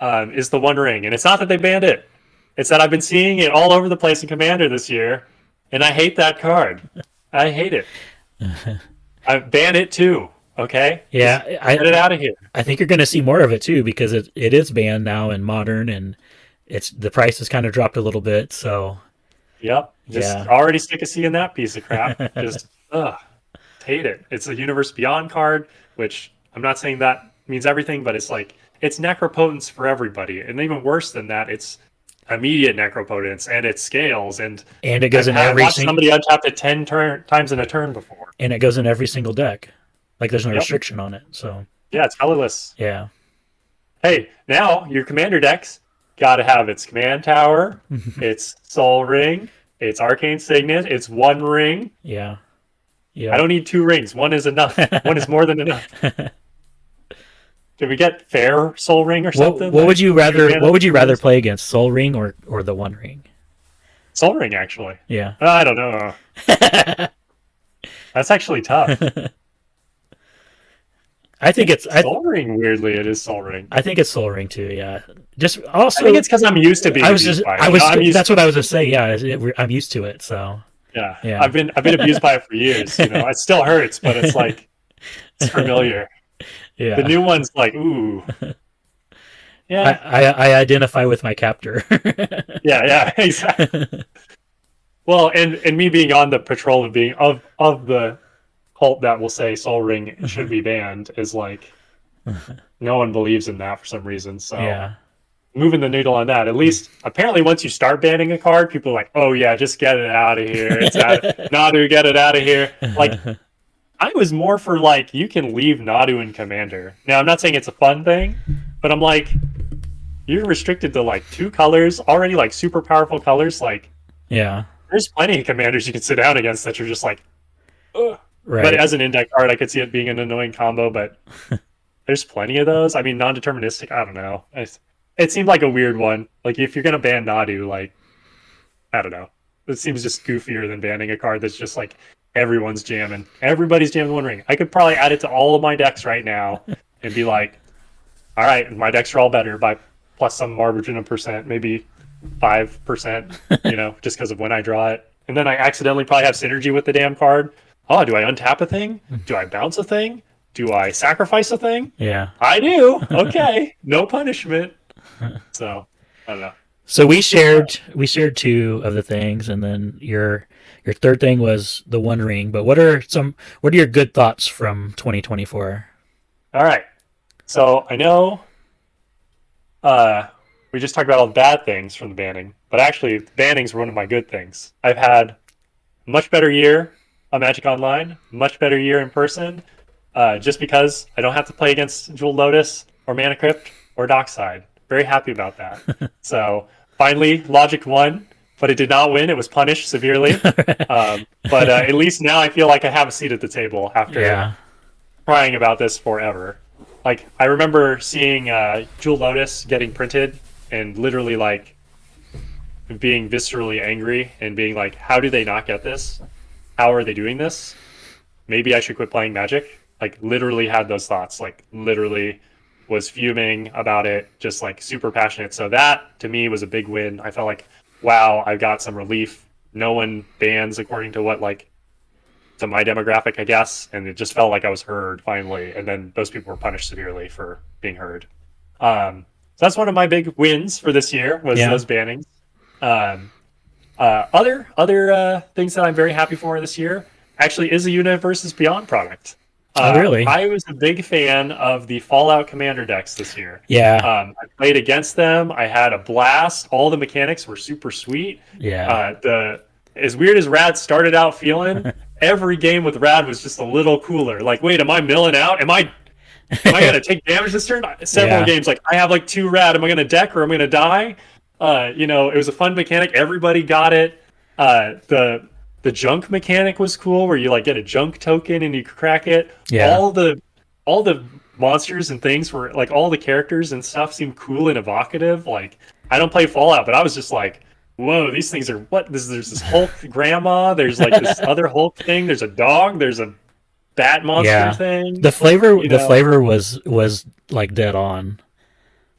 is the One Ring. And it's not that they banned it. It's that I've been seeing it all over the place in Commander this year, and I hate that card. I hate it. I ban it too, okay? Yeah. Get it out of here. I think you're going to see more of it too, because it is banned now in Modern, and the price has kind of dropped a little bit, so... Yep. Just already sick of seeing that piece of crap. Just hate it. It's a Universe Beyond card, which I'm not saying that means everything, but it's like, it's necropotence for everybody. And even worse than that, it's immediate necropotence, and it scales, and it goes in every somebody untap it 10 times in a turn before. And it goes in every single deck. Like, there's no restriction on it. So yeah, it's colorless. Yeah. Hey, now your Commander decks got to have its Command Tower, its Soul Ring, It's Arcane Signet. It's one ring. Yeah. I don't need 2 rings. One is enough. One is more than enough. Did we get Fair Soul Ring or something? What would you rather? What would you rather play against, Soul Ring or the One Ring? Soul Ring, actually. Yeah. I don't know. That's actually tough. I think it's Soul Ring. Weirdly, it is Soul Ring. I think it's Soul Ring too. Yeah. Just also, I think it's because I'm used to being abused by it. That's what I was gonna say. Yeah, I'm used to it. So. Yeah. I've been abused by it for years. It still hurts, but it's like it's familiar. Yeah. The new one's like, ooh. Yeah. I identify with my captor. Yeah, exactly. Well, and me being on the patrol of being of the cult that will say Soul Ring should be banned is like no one believes in that for some reason. So yeah. Moving the needle on that. At least apparently once you start banning a card, people are like, oh yeah, just get it out of here. It's Nadu, get it out of here. Like I was more for like you can leave Nadu in Commander. Now I'm not saying it's a fun thing, but I'm like, you're restricted to like 2 colors, already like super powerful colors. Like yeah. There's plenty of commanders you can sit down against that you're just like, ugh. Right. But as an in-deck card, I could see it being an annoying combo, but there's plenty of those. I mean, non-deterministic, I don't know. It seemed like a weird one. Like, if you're going to ban Nadu, like, I don't know. It seems just goofier than banning a card that's just like, everyone's jamming. Everybody's jamming One Ring. I could probably add it to all of my decks right now and be like, all right, my decks are all better by plus some margin of percent, maybe 5%, just because of when I draw it. And then I accidentally probably have synergy with the damn card. Oh, do I untap a thing? Do I bounce a thing? Do I sacrifice a thing? Yeah. I do. Okay. No punishment. So, I don't know. So we shared 2 of the things, and then your third thing was the One Ring. But what are your good thoughts from 2024? All right. So I know we just talked about all the bad things from the banning, but actually bannings were one of my good things. I've had a much better year on Magic Online, much better year in person, just because I don't have to play against Jewel Lotus or Mana Crypt or Dockside. Very happy about that. So finally, Logic won, but it did not win. It was punished severely. But at least now I feel like I have a seat at the table after crying about this forever. Like, I remember seeing Jewel Lotus getting printed and literally, like, being viscerally angry and being like, how do they not get this? How are they doing this? Maybe I should quit playing Magic. Like, literally had those thoughts. Like, literally was fuming about it, just, like, super passionate. So that, to me, was a big win. I felt like, wow, I've got some relief. No one bans according to what, like, to my demographic, I guess. And it just felt like I was heard, finally. And then those people were punished severely for being heard. So that's one of my big wins for this year, was those bannings. Other things that I'm very happy for this year actually is a Universes Beyond product. Really? I was a big fan of the Fallout Commander decks this year. Yeah. I played against them. I had a blast. All the mechanics were super sweet. Yeah. As weird as Rad started out feeling, every game with Rad was just a little cooler. Like, wait, am I milling out? Am I gonna take damage this turn? Several games, like, I have like 2 Rad. Am I gonna deck or am I gonna die? It was a fun mechanic. Everybody got it. The junk mechanic was cool, where you like get a junk token and you crack it. Yeah. All the monsters and things were like, all the characters and stuff seemed cool and evocative. Like, I don't play Fallout, but I was just like, whoa, these things are what? There's this Hulk grandma. There's like this other Hulk thing. There's a dog. There's a bat monster thing. The flavor was like dead on.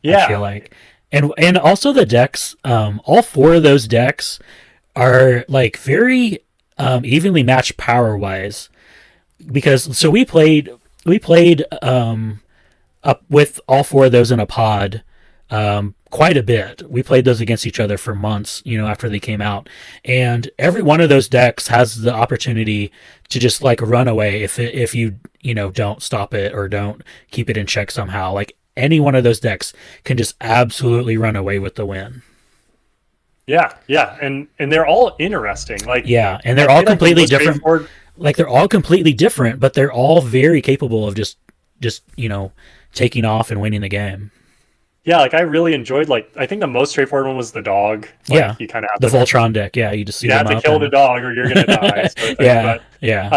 Yeah. I feel like. And also the decks, all 4 of those decks are like very evenly matched power wise, because so we played up with all 4 of those in a pod quite a bit. We played those against each other for months, after they came out, and every one of those decks has the opportunity to just like run away if you don't stop it or don't keep it in check somehow. Like, any one of those decks can just absolutely run away with the win. Yeah, and they're all interesting. Like, and they're all completely different. Like, they're all completely different, but they're all very capable of just taking off and winning the game. yeah, like I really enjoyed like I think the most straightforward one was the dog. Yeah, Like you kind of have the to Voltron deck. Yeah, you just you suit them have to up kill the and dog or you're gonna die, sort of thing. yeah, But yeah,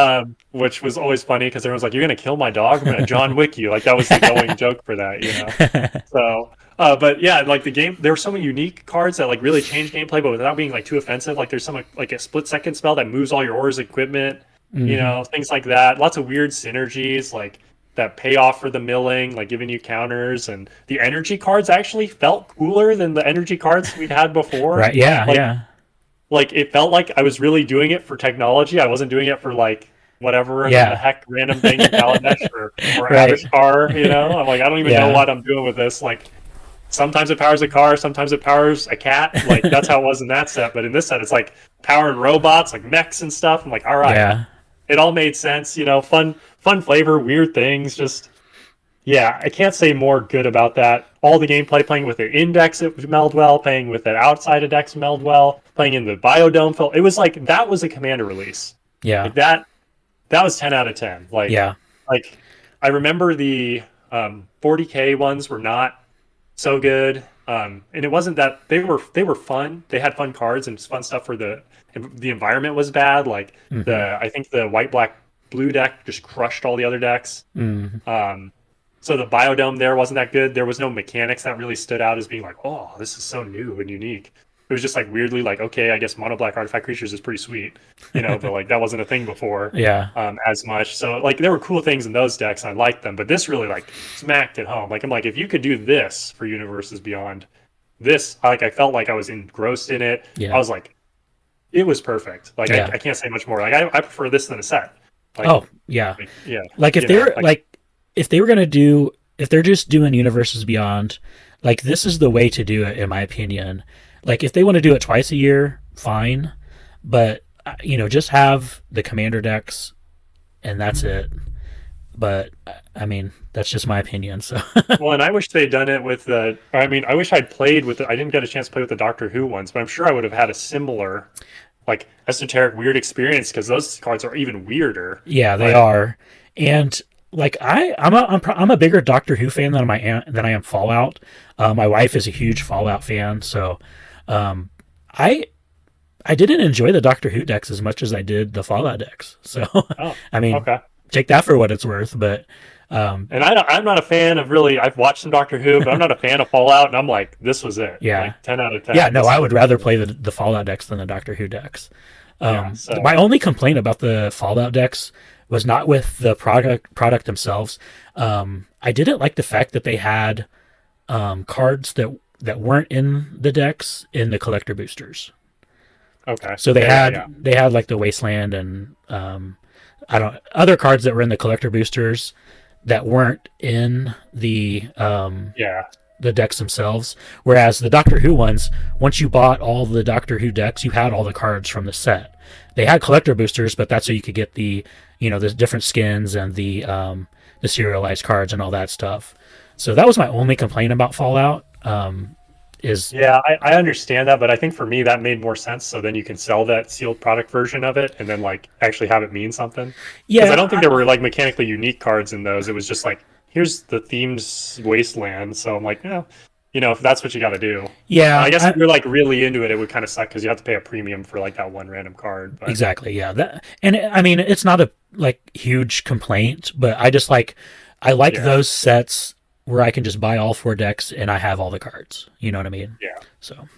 which was always funny because everyone's like, "You're gonna kill my dog? I'm gonna John Wick you." Like that was the going joke for that, you know. So, but yeah, like the game, there were so many unique cards that like really changed gameplay, but without being like too offensive. Like there's some like a split second spell that moves all your auras equipment, you hmm know, things like that. Lots of weird synergies, like that pay off for the milling, like giving you counters, and the energy cards actually felt cooler than the energy cards we'd had before. right. Yeah, Like yeah, it felt like I was really doing it for technology. I wasn't doing it for like whatever the yeah, heck random thing in Kaladesh or right. Avishkar, you know? I'm like, I don't even know Yeah, what I'm doing with this. Like sometimes it powers a car, sometimes it powers a cat. Like that's how it was in that set. But in this set it's like powering robots, like mechs and stuff. I'm like, all right. yeah, It all made sense, you know, fun flavor, weird things, just yeah, I can't say more good about that. All the gameplay, playing with the index, it meld well. Playing with it outside of decks, meld well. Playing in the biodome, felt it was like that was a commander release. yeah, Like that was 10 out of 10. yeah. Like I remember the 40K ones were not so good, and it wasn't that they were fun. They had fun cards and fun stuff for the environment was bad. Like hmm the I think the white black blue deck just crushed all the other decks. hmm Um, so the biodome there wasn't that good. There was no mechanics that really stood out as being like, oh, this is so new and unique. It was just like weirdly like, okay, I guess mono black artifact creatures is pretty sweet, you know, but like that wasn't a thing before Yeah, as much. So like there were cool things in those decks and I liked them, but this really like smacked it home. Like I'm like, if you could do this for Universes Beyond, this like I felt like I was engrossed in it. I yeah, was like, it was perfect. Like yeah. I can't say much more. Like I prefer this than a set. Like, Oh, yeah. yeah, Like you know, like if they were gonna do if they're just doing Universes Beyond, like this is the way to do it in my opinion. Like if they want to do it twice a year, fine, but just have the commander decks and that's it. But I mean, that's just my opinion. So well, and I wish they'd done it with the. I mean, I wish I'd played with. I didn't get a chance to play with the Doctor Who ones, but I'm sure I would have had a similar, like esoteric weird experience because those cards are even weirder. yeah, they But are. And like I'm a bigger Doctor Who fan than I am Fallout. My wife is a huge Fallout fan, so um, I I didn't enjoy the Doctor Who decks as much as I did the Fallout decks. So oh, I mean, okay. take that for what it's worth. But And I'm not a fan of really. I've watched some Doctor Who, but I'm not a fan of Fallout. And I'm like, this was it. yeah, Like 10 out of 10. yeah, no, This I is would rather play the Fallout decks than the Doctor Who decks. yeah. So My only complaint about the Fallout decks was not with the product themselves. I didn't like the fact that they had cards that weren't in the decks in the collector boosters. okay. So Yeah, yeah, they had like the Wasteland and I don't other cards that were in the collector boosters that weren't in yeah. the decks themselves. Whereas the Doctor Who ones, once you bought all the Doctor Who decks, you had all the cards from the set. They had collector boosters, but that's so you could get the different skins and the serialized cards and all that stuff. So that was my only complaint about Fallout. Is Yeah, I understand that, but I think for me that made more sense. So then you can sell that sealed product version of it, and then like actually have it mean something. Because I yeah, don't think there were like mechanically unique cards in those. It was just like here's the theme's wasteland. So I'm like, yeah, you know, if that's what you got to do. And yeah, I guess if you're like really into it, it would kind of suck because you have to pay a premium for like that one random card. But exactly. Yeah, that and I mean it's not a like huge complaint, but I like yeah, those sets where I can just buy all four decks and I have all the cards. You know what I mean? yeah, So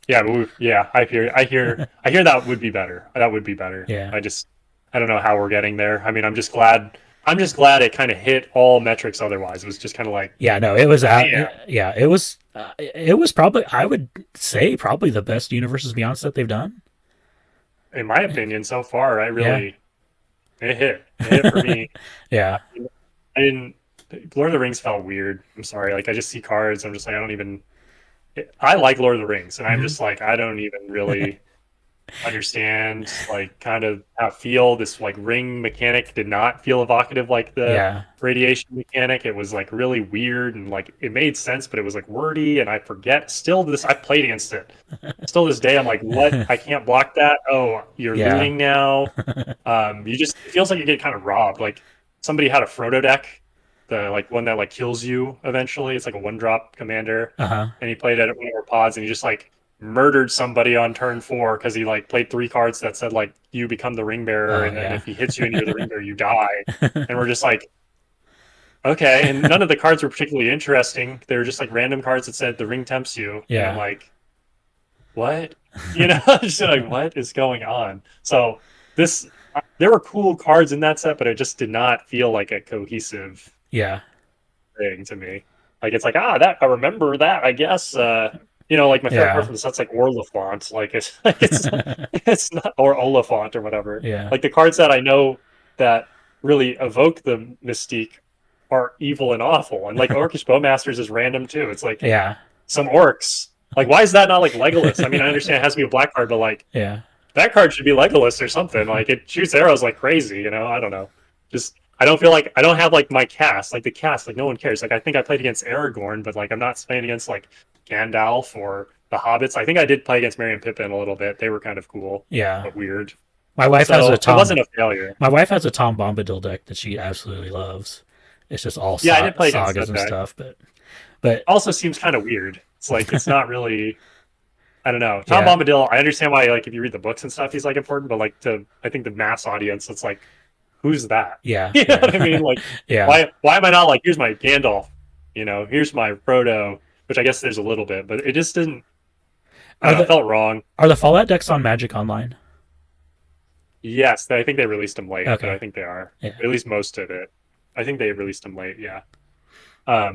yeah, yeah. I hear that would be better. That would be better. yeah, I don't know how we're getting there. I mean, I'm just glad. I'm just glad it kind of hit all metrics. Otherwise, it was just kind of like, yeah. No, it was yeah, yeah, it was probably I would say probably the best Universes Beyond set they've done. in my opinion, so far, I Yeah, really it hit. It hit for me. yeah, I didn't. Lord of the Rings felt weird. I'm sorry. Like I just see cards. I'm just like I don't even. I like Lord of the Rings, and I'm hmm just like I don't even really understand like kind of how feel this like ring mechanic did not feel evocative like the yeah, radiation mechanic. It was like really weird and like it made sense, but it was like wordy, and I forget. Still, this I played against it. Still this day, I'm like, what? I can't block that. Oh, you're yeah, looting now. You just it feels like you get kind of robbed. Like somebody had a Frodo deck, the like one that like kills you eventually. It's like a one drop commander, Uh-huh. and he played it at one of our pods, and he just like murdered somebody on turn 4 because he like played 3 cards that said like you become the ring bearer, Oh and then yeah. if he hits you and you're the ring bearer, you die. And we're just like, okay. And none of the cards were particularly interesting. They were just like random cards that said the ring tempts you, and I'm Yeah. like, what? Just like what is going on? So this, there were cool cards in that set, but it just did not feel like a cohesive Yeah. thing to me. Like it's like that I remember that I guess. Like my favorite card Yeah. from the set's like Orlifont. It's not or Oliphant or whatever. Yeah. Like the cards that I know that really evoke the mystique are evil and awful. And like Orcish Bowmasters is random too. It's like Yeah. some orcs. Like why is that not like Legolas? I mean, I understand it has to be a black card, but like Yeah. that card should be Legolas or something. Like it shoots arrows like crazy, I don't know. Just I don't feel like I don't have like my cast, like the cast, like no one cares. Like I think I played against Aragorn, but like I'm not playing against like Gandalf or the Hobbits. I think I did play against Merry and Pippin a little bit. They were kind of cool, Yeah. but weird. My wife has a So it Tom wasn't a failure. my wife has a Tom Bombadil deck that she absolutely loves. It's just all Yeah, I did play against sagas that and deck. stuff, but Also seems kind of weird. It's like it's not really. I don't know. Tom yeah. Bombadil. I understand why, like, if you read the books and stuff, he's like important, but like I think the mass audience, it's like, who's that? Yeah. You know what I Yeah. mean? Like, Yeah. why am I not like, here's my Gandalf, here's my Frodo, which I guess there's a little bit, but it just didn't. I Are don't know. It the felt wrong. are the Fallout decks on Magic Online? Yes, I think they released them late, but I Okay. think they are Yeah. at least most of it. I think they released them late. Yeah.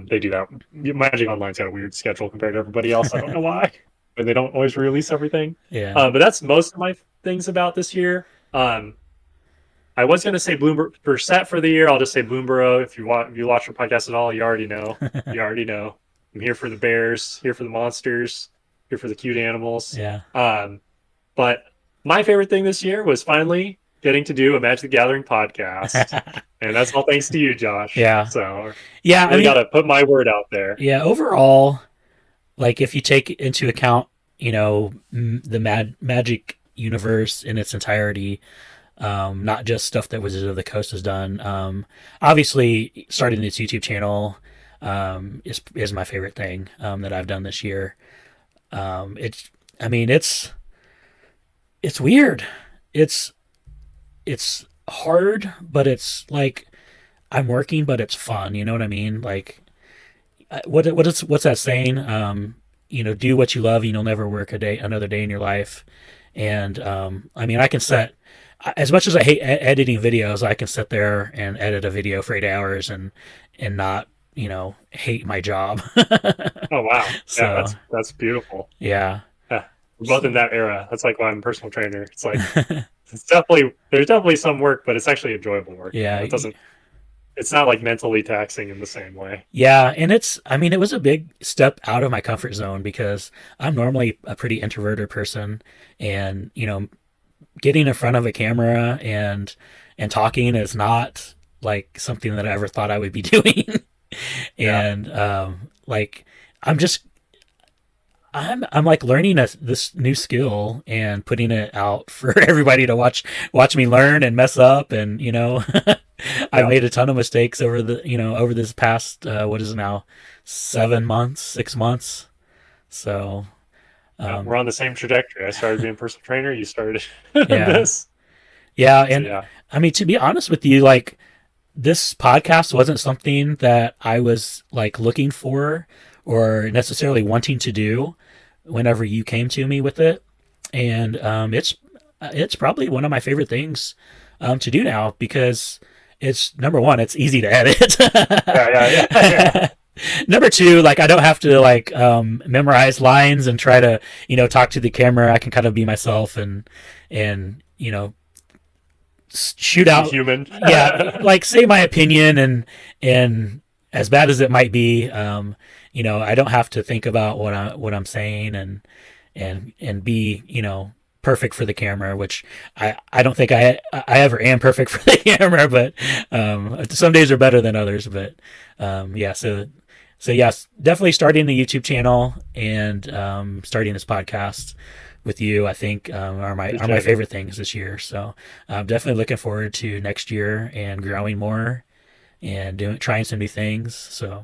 They do that. Magic Online's got a weird schedule compared to everybody else. I don't know why, but they don't always release everything. Yeah. But that's most of my things about this year. I was going to say Bloomberg for set for the year. I'll just say Bloomburrow. If you watch our podcast at all, you already know. You already know. I'm here for the bears, here for the monsters, here for the cute animals. Yeah. But my favorite thing this year was finally getting to do a Magic the Gathering podcast, and that's all thanks to you, Josh. Yeah. So Yeah. I really got to put my word out there. Yeah. Overall, like if you take into account, the Magic universe in its entirety, not just stuff that Wizards of the Coast has done. Obviously, starting this YouTube channel is my favorite thing that I've done this year. I mean, it's weird. It's hard, but it's like I'm working, but it's fun. You know what I mean? Like, what's that saying? Do what you love, and you'll never work another day in your life. And I mean, I can set as much as I hate editing videos, I can sit there and edit a video for 8 hours and not hate my job. Oh wow, So yeah, that's beautiful. yeah, Yeah, we're both in that era. That's like why I'm a personal trainer. It's like there's definitely some work, but it's actually enjoyable work. yeah, It's not like mentally taxing in the same way. yeah. And I mean, it was a big step out of my comfort zone because I'm normally a pretty introverted person, and getting in front of a camera and talking is not like something that I ever thought I would be doing. Yeah. And like I'm just I'm like learning this new skill and putting it out for everybody to watch me learn and mess up. And I've Yeah. made a ton of mistakes over this past what is it now, 7 months, 6 months. So We're on the same trajectory. I started being a personal trainer. You started yeah, this. yeah. So, And yeah. I mean, to be honest with you, like this podcast wasn't something that I was like looking for or necessarily wanting to do whenever you came to me with it. And it's probably one of my favorite things to do now because it's number one, it's easy to edit. Yeah. Number two, like I don't have to like memorize lines and try to talk to the camera. I can kind of be myself and shoot out Human. yeah, like say my opinion and as bad as it might be, I don't have to think about what I'm saying and be perfect for the camera, which I don't think I ever am perfect for the camera, but some days are better than others. But yeah, so yes, definitely starting the YouTube channel and starting this podcast with you, I think are my favorite things this year. So I'm definitely looking forward to next year and growing more and trying some new things. So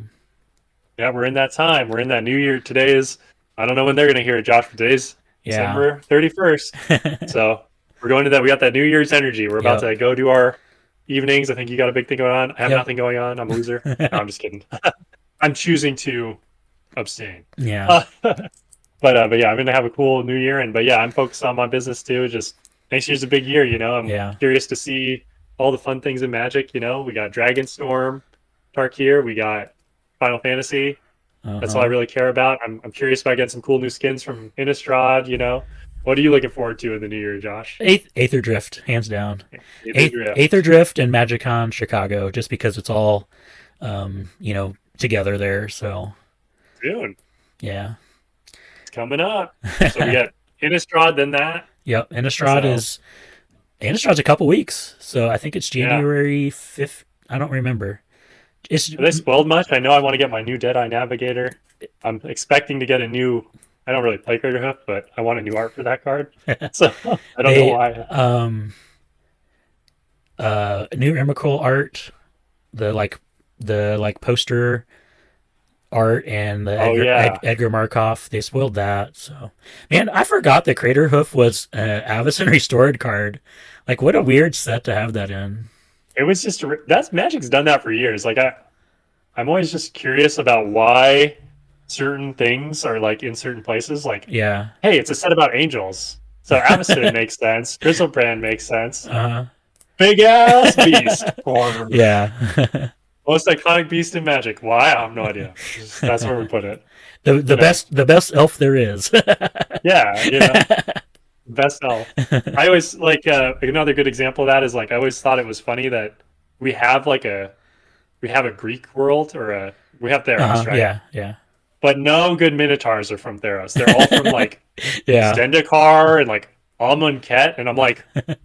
Yeah, we're in that time. We're in that new year. Today is, I don't know when they're going to hear it, Josh, but today's yeah. December 31st. So we're going to that. We got that New Year's energy. We're about Yep. to go do our evenings. I think you got a big thing going on. I have Yep. nothing going on. I'm a loser. No, I'm just kidding. I'm choosing to abstain. Yeah. But yeah, I'm gonna have a cool new year, and but yeah, I'm focused on my business too. Just next year's a big year, you know. I'm Yeah. curious to see all the fun things in Magic. You know, we got Dragonstorm, Tarkir, we got Final Fantasy. That's all I Uh-huh. really care about. I'm curious about getting some cool new skins from Innistrad. You know, what are you looking forward to in the new year, Josh? Aether Drift, hands down. Aether Aether Drift. Drift and MagicCon Chicago, just because it's all, together there. So June. yeah. It's coming up. So we got Innistrad, then that. Yep. So Innistrad's a couple weeks, so I think it's yeah. January 5th. I don't remember. It's Have they spoiled much? I know I want to get my new Deadeye Navigator. I'm expecting to get a new. I don't really play Crater Hoof, but I want a new art for that card. So I don't know they why. new Emrakul art, the poster art and the Oh yeah, Edgar Markov. They spoiled that. So man, I forgot that Crater Hoof was an Avacyn Restored card. Like what a weird set to have that in. it was just that's Magic's done that for years. Like I'm always just curious about why certain things are like in certain places. Like, Yeah. hey, it's a set about angels, so Avacyn makes sense. Grizzlebrand makes sense. Uh Big ass beast form. yeah. Most iconic beast in Magic. Why? I have no idea. That's where we put it. the You know. best elf there is. Yeah, you know. Best elf. I always like another good example of that is like I always thought it was funny that we have like we have a Greek world or a we have Theros, right? Yeah. Yeah. But no good Minotaurs are from Theros. They're all from like Yeah. Zendikar and like Amonkhet, and I'm like, can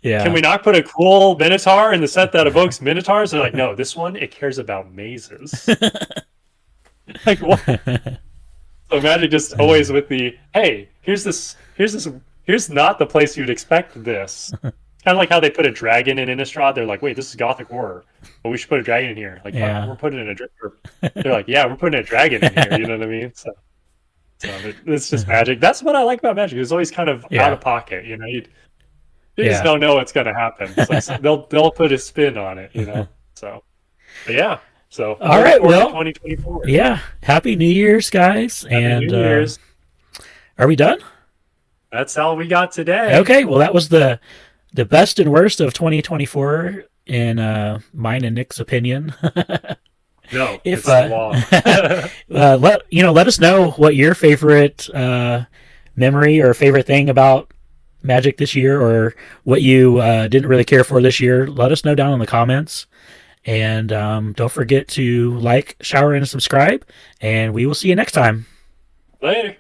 Yeah. we not put a cool Minotaur in the set that evokes Minotaurs? They're like, no, this one it cares about mazes. Like what? So Magic just always with the hey, here's not the place you'd expect this. It's kind of like how they put a dragon in Innistrad. They're like, wait, this is Gothic horror, but we should put a dragon in here. Like, Yeah. we're putting in a dragon. They're like, yeah, we're putting a dragon in here. You know what I mean? So it's just Magic. That's what I like about Magic. It's always kind of out Yeah. of pocket. You know, you just Yeah. don't know what's gonna happen. It's like they'll put a spin on it. You know, so but yeah. So I'm All looking right. forward to Well, 2024. yeah. Happy New Year's, guys. Happy And New Year's. are we done? That's all we got today. Okay. Well, that was the best and worst of 2024 in mine and Nick's opinion. No, If it's long. let us know what your favorite memory or favorite thing about Magic this year, or what you didn't really care for this year. Let us know down in the comments, and don't forget to like, shower, and subscribe. And we will see you next time. Later.